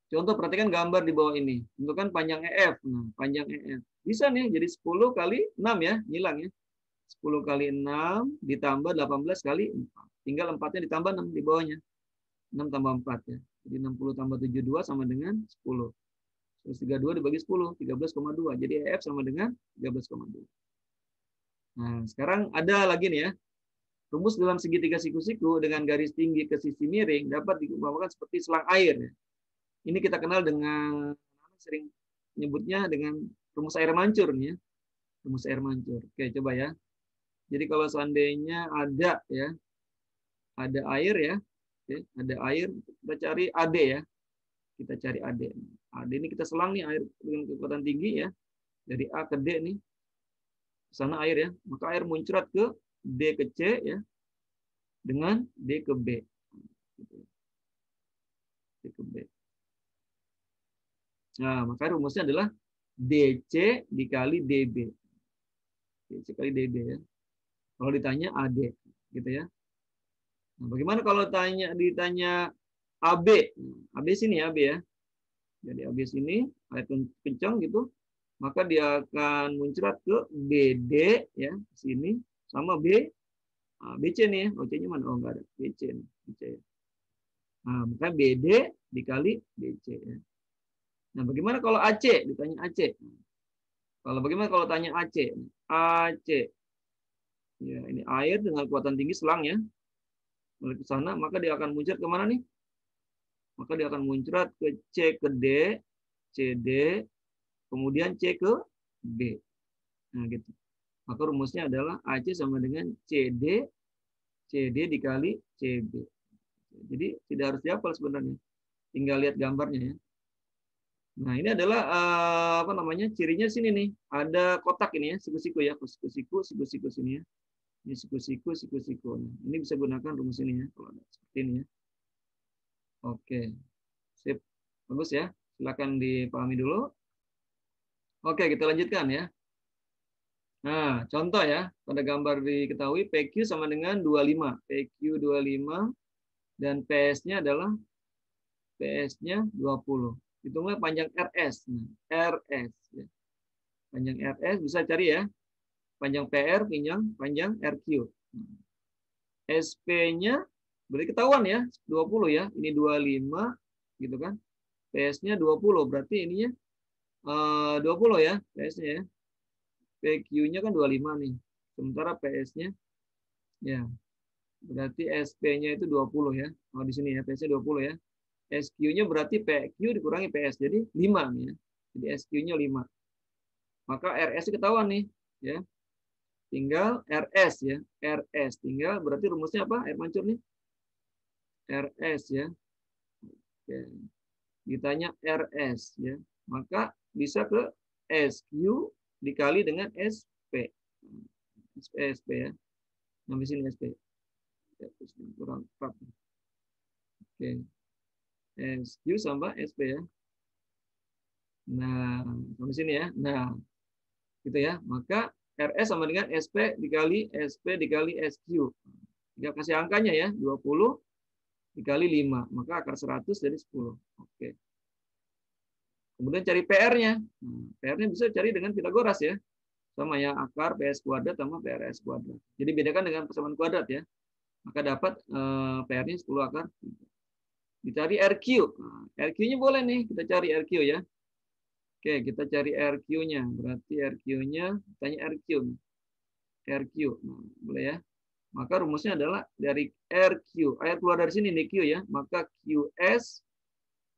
Contoh perhatikan gambar di bawah ini. Tentukan panjang EF. Nah, panjang EF. Bisa nih jadi 10 kali 6 ya. Ngilang ya. 10 kali 6 ditambah 18 kali 4. Tinggal 4-nya ditambah 6 di bawahnya. 6 tambah 4 ya. Jadi 60 tambah 72 sama dengan 10. Terus 32 dibagi 10, 13,2. Jadi EF sama dengan 13,2. Nah, sekarang ada lagi nih ya. Rumus dalam segitiga siku-siku dengan garis tinggi ke sisi miring dapat diumpamakan seperti selang air. Ini kita kenal dengan sering menyebutnya dengan rumus air mancur nih ya. Rumus air mancur. Oke, coba ya. Jadi kalau seandainya ada ya, ada air ya. Oke, ada air, kita cari AD ya. Kita cari AD. AD ini kita selang nih air dengan kekuatan tinggi ya. Dari A ke D nih. Ke sana air ya. Maka air muncrat ke D ke C ya. Dengan D ke B. D ke B. Nah, maka rumusnya adalah DC dikali DB. DC kali DB ya. Kalau ditanya AD gitu ya. Nah, bagaimana kalau ditanya AB? AB sini ya, AB ya. Jadi AB sini air kencang gitu, maka dia akan muncrat ke BD ya, sini sama B. Nah, BC nih, OC-nya mana? Oh, enggak ada. BC nih, BC. Nah, maka BD dikali BC ya. Nah, bagaimana kalau AC? Ditanya AC. Kalau bagaimana kalau tanya AC? AC. Ya, ini air dengan kekuatan tinggi selang ya. Mulai ke sana, maka dia akan muncrat ke mana nih? Maka dia akan muncrat ke C ke D, CD, kemudian C ke B. Nah, gitu. Maka rumusnya adalah AC sama dengan CD dikali CB. Jadi tidak harus dihafal sebenarnya. Tinggal lihat gambarnya ya. Nah, ini adalah apa namanya? Cirinya sini nih. Ada kotak ini ya, siku-siku ya, siku-siku sini ya. Ini siku-siku. Nah, ini bisa gunakan rumus ini ya kalau ada seperti ini ya. Oke. Sip. Bagus ya. Silakan dipahami dulu. Oke, kita lanjutkan ya. Nah, contoh ya, pada gambar diketahui PQ sama dengan 25. PQ 25 dan PS-nya adalah PS-nya 20. Hitunglah panjang RS. Nah, RS ya. Panjang RS bisa cari ya. Panjang PR, panjang RQ. SP-nya berarti ketahuan ya, 20 ya. Ini 25 gitu kan. PS-nya 20, berarti ininya 20 ya, PS-nya ya. PQ-nya kan 25 nih. Sementara PS-nya ya. Berarti SP-nya itu 20 ya. Oh, di sini ya, PS-nya 20 ya. SQ-nya berarti PQ dikurangi PS. Jadi 5 nih ya. Jadi SQ-nya 5. Maka RS ketahuan nih, ya. Tinggal RS ya. RS tinggal berarti rumusnya apa? Air mancur nih. RS ya. Oke. Ditanya RS ya. Maka bisa ke SQ dikali dengan SP. SP ya. Sampai sini SP. Kurang 4. Oke. SQ sama SP ya. Nah, sampai sini ya. Nah, gitu ya. Maka RS sama dengan SP dikali SQ. Tinggal kasih angkanya ya, 20 dikali 5. Maka akar 100 dari 10. Oke. Kemudian cari PR-nya. Nah, PR-nya bisa cari dengan Pitagoras ya. Sama ya, akar PS kuadrat sama PRS kuadrat. Jadi bedakan dengan persamaan kuadrat ya. Maka dapat PR-nya 10 akar 3. Dicari RQ. Nah, RQ-nya boleh nih, kita cari RQ ya. Oke, kita cari RQ-nya. Berarti RQ-nya, tanya RQ. RQ. Nah, boleh ya. Maka rumusnya adalah dari RQ. Air keluar dari sini nih Q ya. Maka QS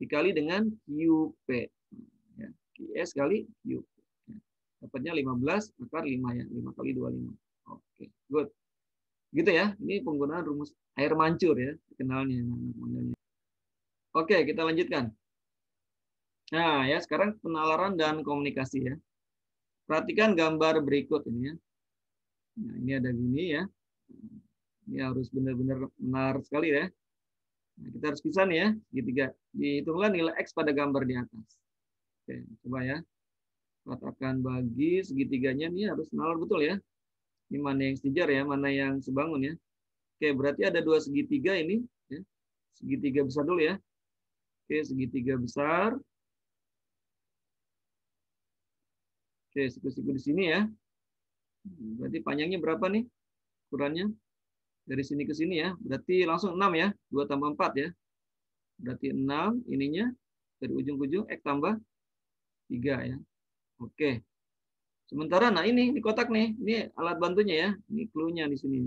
dikali dengan QP. Ya, QS kali QP. Dapatnya 15 akar 5 ya. 5 kali 25. Oke, good. Gitu ya. Ini penggunaan rumus air mancur ya. Kenalnya. Oke, kita lanjutkan. Nah, ya sekarang penalaran dan komunikasi ya. Perhatikan gambar berikut ini ya. Nah, ini ada gini ya. Ini harus benar-benar benar sekali ya. Nah, kita harus pisah nih ya, segitiga. Dihitunglah nilai X pada gambar di atas. Oke, coba ya. Katakan bagi segitiganya nih harus nalar betul ya. Ini mana yang sejajar ya, mana yang sebangun ya. Oke, berarti ada dua segitiga ini. Ya. Segitiga besar dulu ya. Oke, segitiga besar. Oke, siku-siku di sini ya. Berarti panjangnya berapa nih? Ukurannya dari sini ke sini ya. Berarti langsung 6 ya. 2 tambah 4 ya. Berarti 6 ininya dari ujung ke ujung X tambah 3 ya. Oke. Sementara nah ini kotak nih. Ini alat bantunya ya. Ini clue-nya di sini.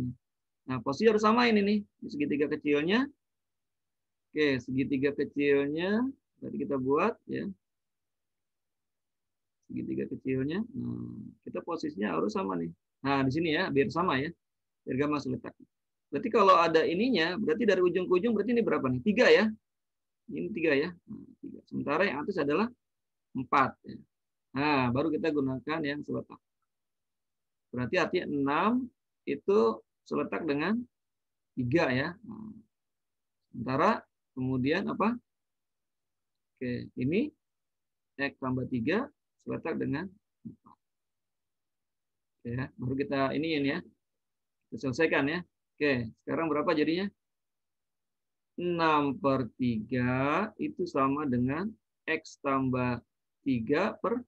Nah, posisi harus sama ini nih. Ini segitiga kecilnya. Oke, segitiga kecilnya berarti kita buat ya. Segitiga kecilnya. Nah, kita posisinya harus sama nih. Nah, di sini ya, biar sama ya. Biar gak masuk letak. Berarti kalau ada ininya, berarti dari ujung ke ujung berarti ini berapa nih? 3 ya. Ini 3 ya. Nah, 3. Sementara yang atas adalah 4 ya. Nah, baru kita gunakan yang seletak. Berarti artinya 6 itu seletak dengan 3 ya. Nah, sementara kemudian apa? Oke, ini X tambah 3 seletak dengan 4. Oke, ya. Baru kita iniin ya. Kita selesaikan ya. Oke, sekarang berapa jadinya? 6/3 itu sama dengan X tambah 3 per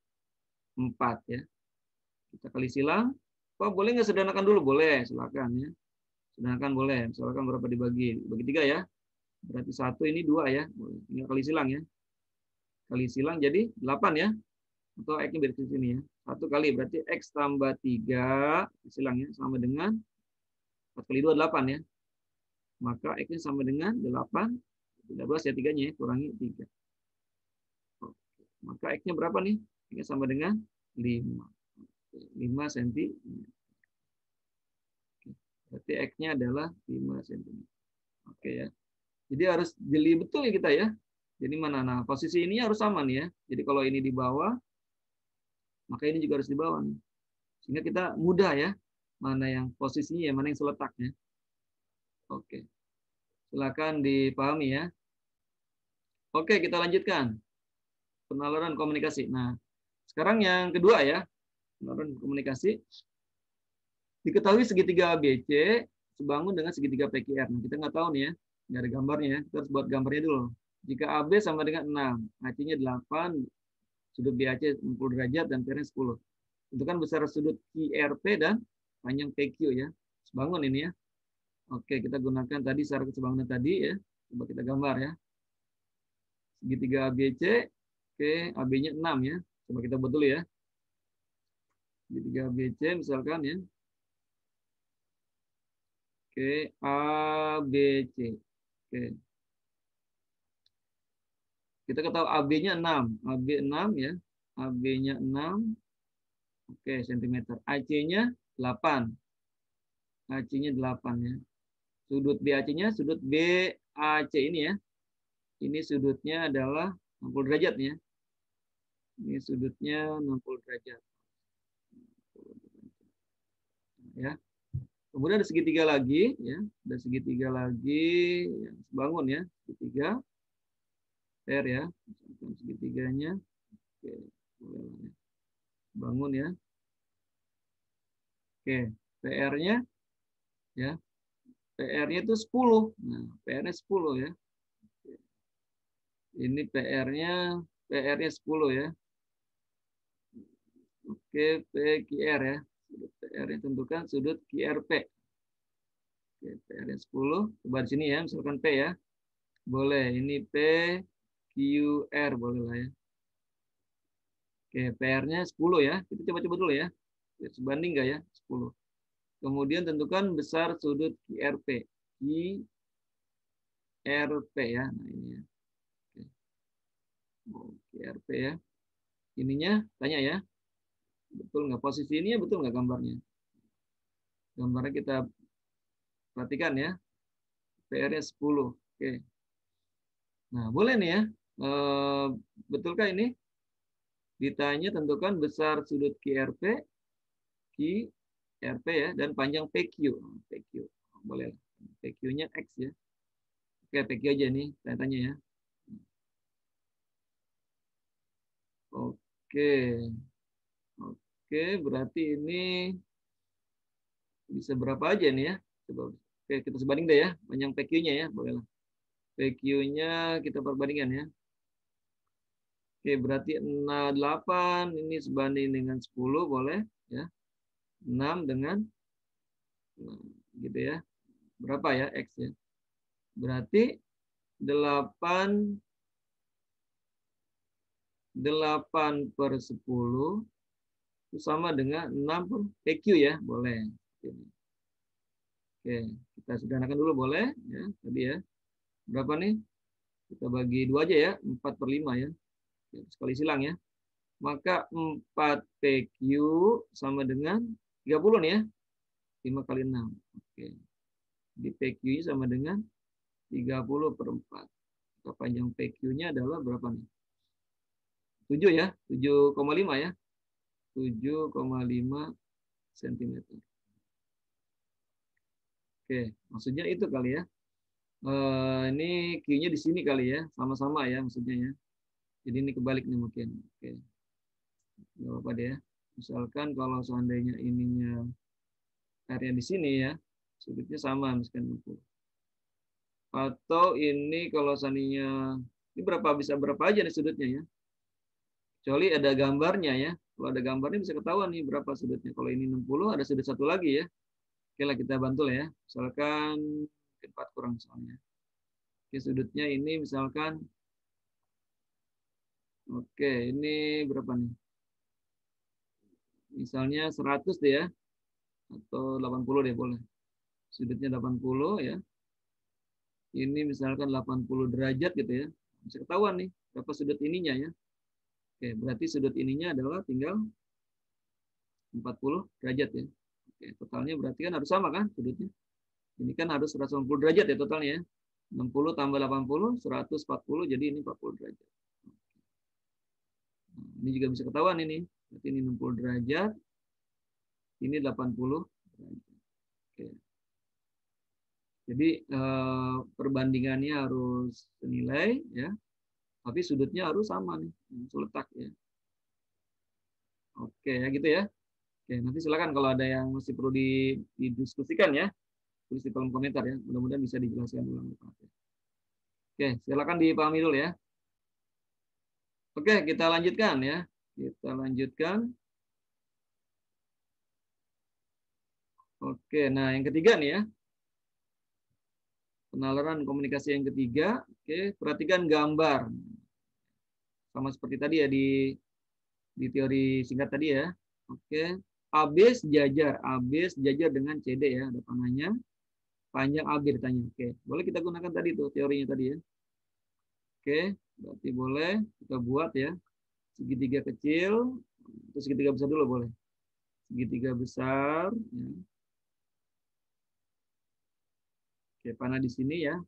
4 ya. Kita kali silang. Pak, boleh nggak sederhanakan dulu? Boleh, silakan ya. Sederhanakan boleh. Misalkan berapa dibagi? Bagi 3 ya. Berarti 1 ini 2 ya. Boleh. Tinggal kali silang ya. Kali silang jadi 8 ya. Atau X-nya dari sini ya. 1 kali berarti X tambah 3 silang ya sama dengan 4 kali 2 8 ya. Maka X-nya sama dengan 8. 13 ya 3-nya ya. Kurangi 3. Maka X-nya berapa nih? X-nya sama dengan 5. 5 cm. Berarti X-nya adalah 5 cm. Oke ya. Jadi harus jeli betul ya kita ya. Jadi mana? Nah, posisi ini harus sama nih ya. Jadi kalau ini di bawah, maka ini juga harus di bawah nih. Sehingga kita mudah ya. Mana yang posisinya, mana yang seletaknya. Oke. Silakan dipahami ya. Oke, kita lanjutkan. Penalaran komunikasi. Nah, sekarang yang kedua ya. Penalaran komunikasi. Diketahui segitiga ABC sebangun dengan segitiga PQR. Nah, kita nggak tahu nih ya. Nggak ada gambarnya ya. Kita harus buat gambarnya dulu. Jika AB sama dengan 6, AC-nya 8, sudut BAC 60 derajat, dan PR-nya 10. Tentukan besar sudut QRP dan panjang PQ ya. Sebangun ini ya. Oke, kita gunakan tadi syarat kesebangunan tadi ya. Coba kita gambar ya. Segitiga ABC. Oke, AB-nya 6 ya. Coba kita buat dulu ya. Segitiga ABC misalkan ya. Oke, ABC. Oke. Kita ketahui AB-nya 6. AB 6 ya. AB-nya 6. Oke, cm. AC-nya 8. AC-nya 8 ya. Sudut BAC-nya sudut BAC ini ya. Ini sudutnya adalah 60 derajat ya. Ini sudutnya 60 derajat. Ya. Kemudian ada segitiga lagi ya. Ada segitiga lagi yang sebangun ya. Segitiga PR ya. Segitiganya. Oke, boleh. Bangun ya. Oke, PR-nya ya. PR-nya itu 10. Nah, PR-nya 10 ya. Ini PR-nya 10 ya. Oke, PQR ya. Sudut PR-nya tentukan sudut QRP. Oke, PR-nya 10. Coba di sini ya, misalkan P ya. Boleh, ini P, Q, R, boleh lah ya. Oke, PR-nya 10 ya. Kita coba-coba dulu ya. Sebanding nggak ya? 10. Kemudian tentukan besar sudut QRP. QRP ya. Nah, ini ya. Oke. Oh, QRP ya. Ininya, tanya ya. Betul nggak? Posisi ini ya betul nggak gambarnya? Gambarnya kita perhatikan ya. PR-nya 10. Oke. Nah, boleh nih ya. Betulkah ini? Ditanya tentukan besar sudut QRP, QRP ya, dan panjang PQ. PQ. Boleh. PQ-nya X ya. Oke, PQ aja nih, tanya-tanya ya. Oke. Oke, berarti ini bisa berapa aja nih ya? Coba. Oke, kita sebanding deh ya, panjang PQ-nya ya, bolehlah. PQ-nya kita perbandingan ya. Oke, berarti 8 ini sebanding dengan 10 boleh ya. 6 dengan gitu ya. Berapa ya X ya? Berarti 8 per 10 itu sama dengan 6 per PQ ya, boleh. Oke, kita sederhanakan dulu boleh ya. Tadi ya. Berapa nih? Kita bagi 2 aja ya, 4 per 5 ya. Sekali silang ya. Maka 4 PQ sama dengan 30 nih ya. 5 kali 6. Oke. Di PQ sama dengan 30 per 4. Maka panjang PQ-nya adalah berapa nih? 7 ya. 7,5 ya. 7,5 cm. Oke, maksudnya itu kali ya. Ini Q-nya di sini kali ya. Sama-sama ya maksudnya ya. Jadi ini kebalik nih mungkin. Oke. Nggak apa-apa deh ya. Misalkan kalau seandainya ininya area di sini ya, sudutnya sama misalkan 60. Atau ini kalau seandainya ini bisa berapa aja nih sudutnya ya. Kecuali ada gambarnya ya. Kalau ada gambarnya bisa ketahuan nih berapa sudutnya. Kalau ini 60 ada sudut satu lagi ya. Oke lah kita bantu lah ya. Misalkan 4 kurang soalnya. Oke, sudutnya ini misalkan oke, ini berapa nih? Misalnya 100 deh ya. Atau 80 deh boleh. Sudutnya 80 ya. Ini misalkan 80 derajat gitu ya. Bisa ketahuan nih berapa sudut ininya ya. Oke, berarti sudut ininya adalah tinggal 40 derajat ya. Oke, totalnya berarti kan harus sama kan sudutnya. Ini kan harus 180 derajat ya totalnya ya. 60 tambah 80, 140, jadi ini 40 derajat. Nah, ini juga bisa ketahuan ini. Berarti ini 60 derajat, ini 80 derajat. Oke. Jadi perbandingannya harus senilai ya. Tapi sudutnya harus sama nih, seletak ya. Oke, ya gitu ya. Oke, nanti silakan kalau ada yang masih perlu didiskusikan ya, tulis di kolom komentar ya. Mudah-mudahan bisa dijelaskan ulang. Oke, silakan dipahami dulu ya. Oke, kita lanjutkan ya. Kita lanjutkan. Oke, nah yang ketiga nih ya. Penalaran komunikasi yang ketiga. Oke, perhatikan gambar. Sama seperti tadi ya di teori singkat tadi ya. Oke, AB sejajar dengan CD ya, ada panahnya. Panjang AB ditanya. Oke, boleh kita gunakan tadi tuh teorinya tadi ya. Oke, berarti boleh kita buat ya. Segitiga kecil, atau segitiga besar dulu boleh. Segitiga besar. Ya. Oke, panah di sini ya.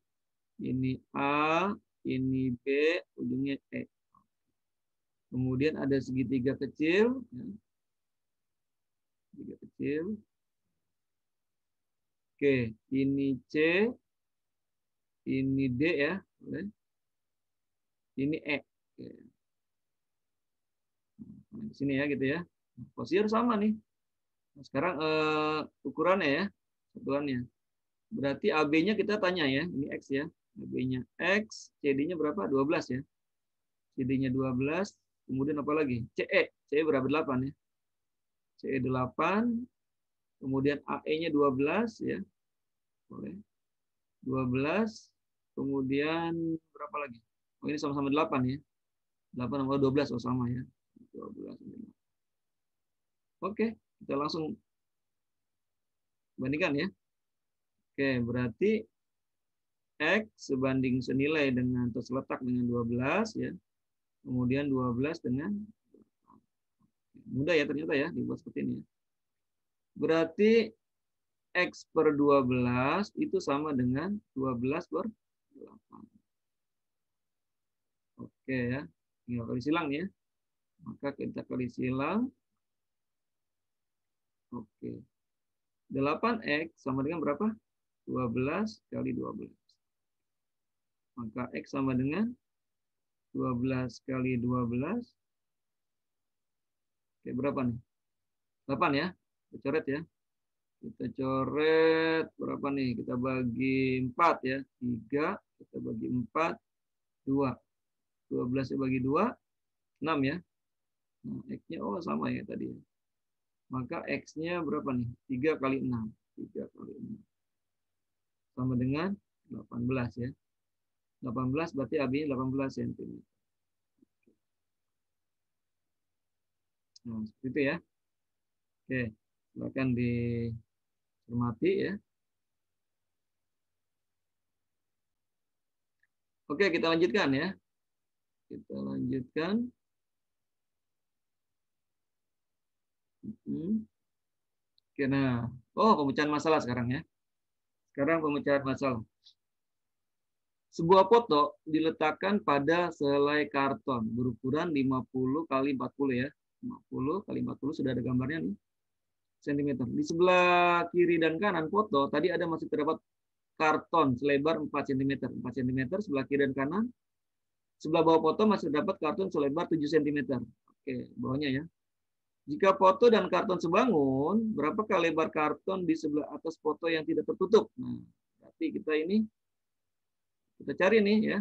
Ini A, ini B, ujungnya E. Kemudian ada segitiga kecil. Ya. Segitiga kecil. Oke, ini C, ini D ya. Boleh. Ini E. Oke. Nah, di sini ya gitu ya. Posisi harus sama nih. Nah, sekarang ukurannya ya, satuannya. Berarti AB-nya kita tanya ya, ini X ya. AB-nya X, CD-nya berapa? 12 ya. CD-nya 12, kemudian apa lagi? CE. CE berapa? 8 ya. CE 8, kemudian AE-nya 12 ya. Boleh. 12, kemudian berapa lagi? Oh, ini sama-sama 8 ya. 8 sama 12, oh sama ya. 12. Oke, kita langsung bandingkan ya. Oke, berarti X sebanding senilai dengan atau seletak dengan 12 ya. Kemudian 12 dengan mudah ya ternyata ya dibuat seperti ini. Berarti X per 12 itu sama dengan 12 per 8. Oke ya. Tinggal kali silang ya. Maka kita kali silang. Oke. 8X sama dengan berapa? 12 kali 12. Maka X sama dengan 12 kali 12. Oke, berapa nih? 8 ya. Kita coret ya. Kita coret berapa nih? Kita bagi 4 ya. 3, kita bagi 4, 2. 12 bagi 2, 6 ya. Nah, X-nya oh sama ya tadi. Maka X-nya berapa nih? 3 kali 6. 3 kali 6. Sama dengan 18 ya. 18 berarti AB-nya 18 cm. Nah, seperti itu ya. Oke, silakan dicermati ya. Oke, kita lanjutkan ya. Kita lanjutkan. Oke, nah. Oh, pemecahan masalah sekarang ya. Sekarang pemecahan masalah. Sebuah foto diletakkan pada selai karton berukuran 50 kali 40 ya. 50 kali 40 sudah ada gambarnya nih. Cm. Di sebelah kiri dan kanan foto tadi ada masih terdapat karton selebar 4 cm. 4 cm sebelah kiri dan kanan. Sebelah bawah foto masih terdapat karton selebar 7 cm. Oke, bawahnya ya. Jika foto dan karton sebangun, berapakah lebar karton di sebelah atas foto yang tidak tertutup? Nah, berarti kita cari nih ya.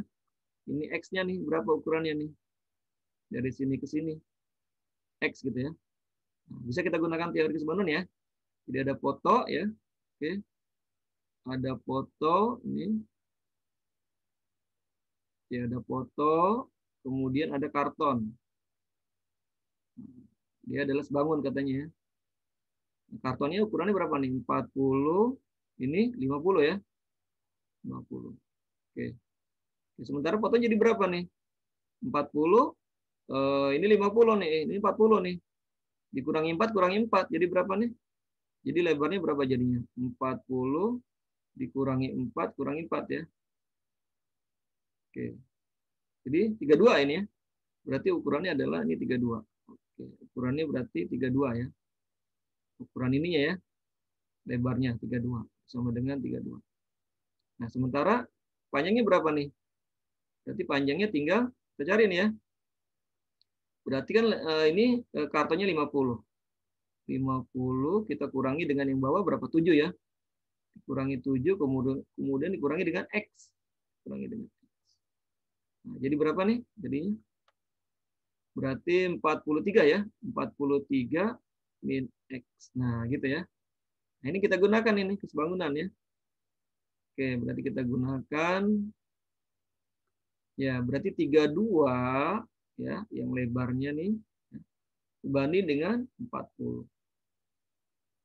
Ini X-nya nih, berapa ukurannya nih? Dari sini ke sini. X gitu ya. Nah, bisa kita gunakan teori kesebangunan ya. Jadi ada foto ya. Oke. Ada foto ini. Ya, ada foto, kemudian ada karton. Dia adalah sebangun katanya ya. Kartonnya ukurannya berapa nih? 40, ini 50 ya. 50. Oke. Sementara fotonya jadi berapa nih? 40, ini 50 nih, ini 40 nih. Dikurangi 4, kurangi 4, jadi berapa nih? Jadi lebarnya berapa jadinya? 40 dikurangi 4, kurangi 4 ya. Oke. Jadi 32 ini ya. Berarti ukurannya adalah ini 32. Oke, ukurannya berarti 32 ya. Ukuran ininya ya. Lebarnya 32 sama dengan 32. Nah, sementara panjangnya berapa nih? Berarti panjangnya tinggal kita cari nih ya. Berarti kan ini kartonnya 50. 50 kita kurangi dengan yang bawah berapa? 7 ya. Kurangi 7 kemudian dikurangi dengan X. Kurangi dengan X. Nah, jadi berapa nih? Jadinya berarti 43 ya. 43 min X. Nah, gitu ya. Nah, ini kita gunakan ini kesebangunan ya. Oke, berarti kita gunakan ya, berarti 32 ya, yang lebarnya nih dibanding dengan 40.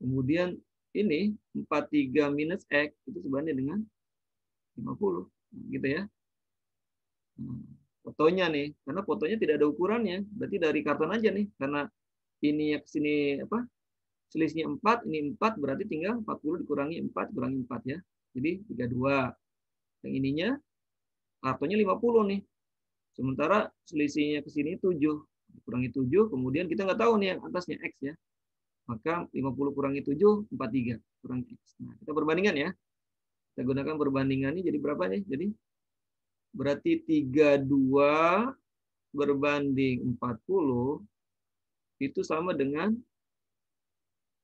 Kemudian ini 43 minus X itu sebanding dengan 50. Gitu ya. Fotonya nih, karena fotonya tidak ada ukurannya, berarti dari karton aja nih, karena ini ya ke sini apa? Selisihnya 4, ini 4 berarti tinggal 40 dikurangi 4 kurangi 4 ya. Jadi 32. Yang ininya kartonnya 50 nih. Sementara selisihnya ke sini 7. Dikurangi 7, kemudian kita nggak tahu nih yang atasnya X ya. Maka 50 kurangi 7, 43. Kurang X. Nah, kita perbandingan ya. Kita gunakan perbandingannya jadi berapa nih? Jadi berarti 32 berbanding 40 itu sama dengan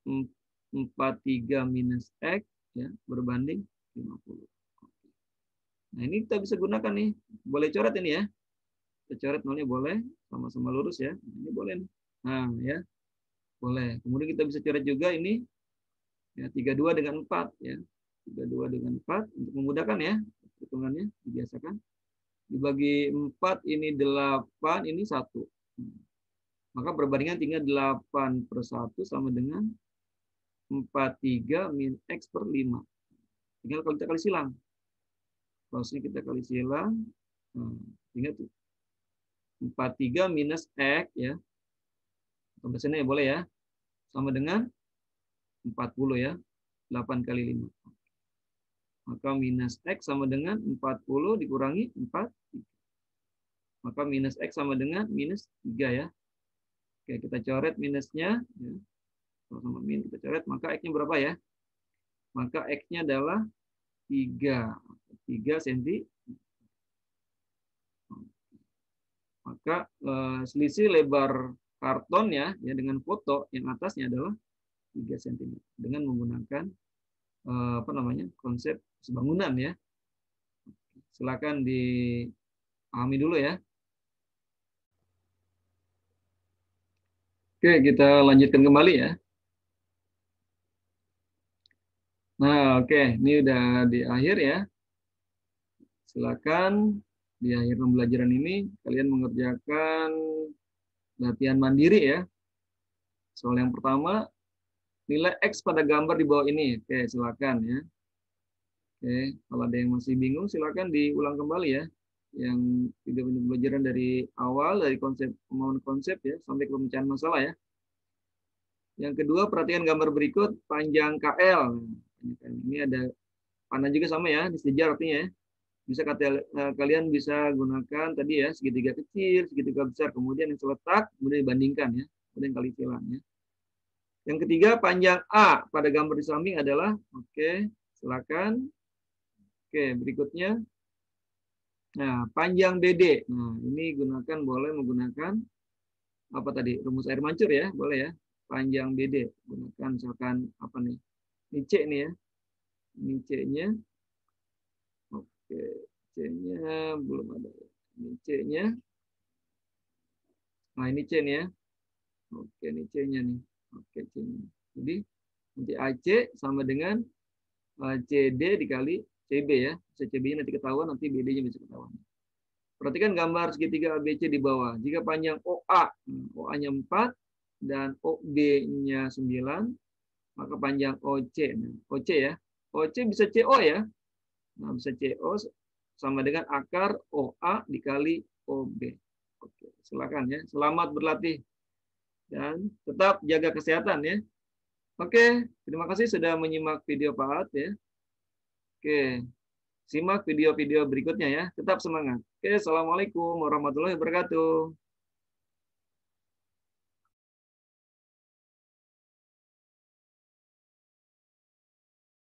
43 minus X ya, berbanding 50. Nah, ini kita bisa gunakan nih. Boleh coret ini ya. Kita coret nolnya boleh. Sama-sama lurus ya. Ini boleh. Nah, ya. Boleh. Kemudian kita bisa coret juga ini. Ya, 32 dengan 4. Ya. 32 dengan 4 untuk memudahkan ya hitungannya, dibiasakan. Dibagi 4 ini 8, ini 1. Maka perbandingan tinggal 8/1 sama dengan 43 min X per 5. Tinggal kalau kita kali silang. Kalau ini kita kali silang, tinggal 43 minus X ya. Sampai sini ya boleh ya. Sama dengan 40 ya. 8 kali 5. Maka minus X sama dengan 40 dikurangi 4. Maka minus X sama dengan minus 3 ya. Oke, kita coret minusnya. Ya. Sama min kita coret, maka X-nya berapa ya? Maka X-nya adalah 3 cm. Maka selisih lebar karton ya dengan foto yang atasnya adalah 3 cm dengan menggunakan konsep sebangunan ya. Silakan dipahami dulu ya. Oke, kita lanjutkan kembali ya. Nah, oke, ini udah di akhir ya. Silakan di akhir pembelajaran ini kalian mengerjakan latihan mandiri ya. Soal yang pertama, nilai X pada gambar di bawah ini. Oke, silakan ya. Oke, kalau ada yang masih bingung silakan diulang kembali ya. Yang video pembelajaran dari awal, dari konsep pemahaman konsep ya sampai ke pemecahan masalah ya. Yang kedua, perhatikan gambar berikut panjang KL. Ini ada panah juga sama ya, disejar artinya ya. Bisa kalian bisa gunakan tadi ya segitiga kecil, segitiga besar, kemudian yang seletak, kemudian dibandingkan ya, kemudian kali silang ya. Yang ketiga, panjang A pada gambar di samping adalah, oke, silakan. Oke, berikutnya. Nah, panjang BD. Nah, ini boleh menggunakan apa tadi? Rumus air mancur ya, boleh ya. Panjang BD. Gunakan misalkan apa nih? Ini C nih ya. Ini C-nya. Oke, C-nya belum ada. Ini C-nya. Nah, ini C nih ya. Oke, ini C-nya nih. Oke, C-nya. Jadi, nanti AC sama dengan CD dikali CB ya. CB-nya nanti ketahuan, nanti BD-nya bisa ketahuan. Perhatikan gambar segitiga ABC di bawah. Jika panjang OA, OA-nya 4 dan OB-nya 9, maka panjang OC. Nah, OC ya. OC bisa CO ya. Nah, bisa CO sama dengan akar OA dikali OB. Oke, silakan ya. Selamat berlatih. Dan tetap jaga kesehatan ya. Oke, terima kasih sudah menyimak video Pak At ya. Oke, simak video-video berikutnya ya. Tetap semangat. Oke, assalamualaikum warahmatullahi wabarakatuh.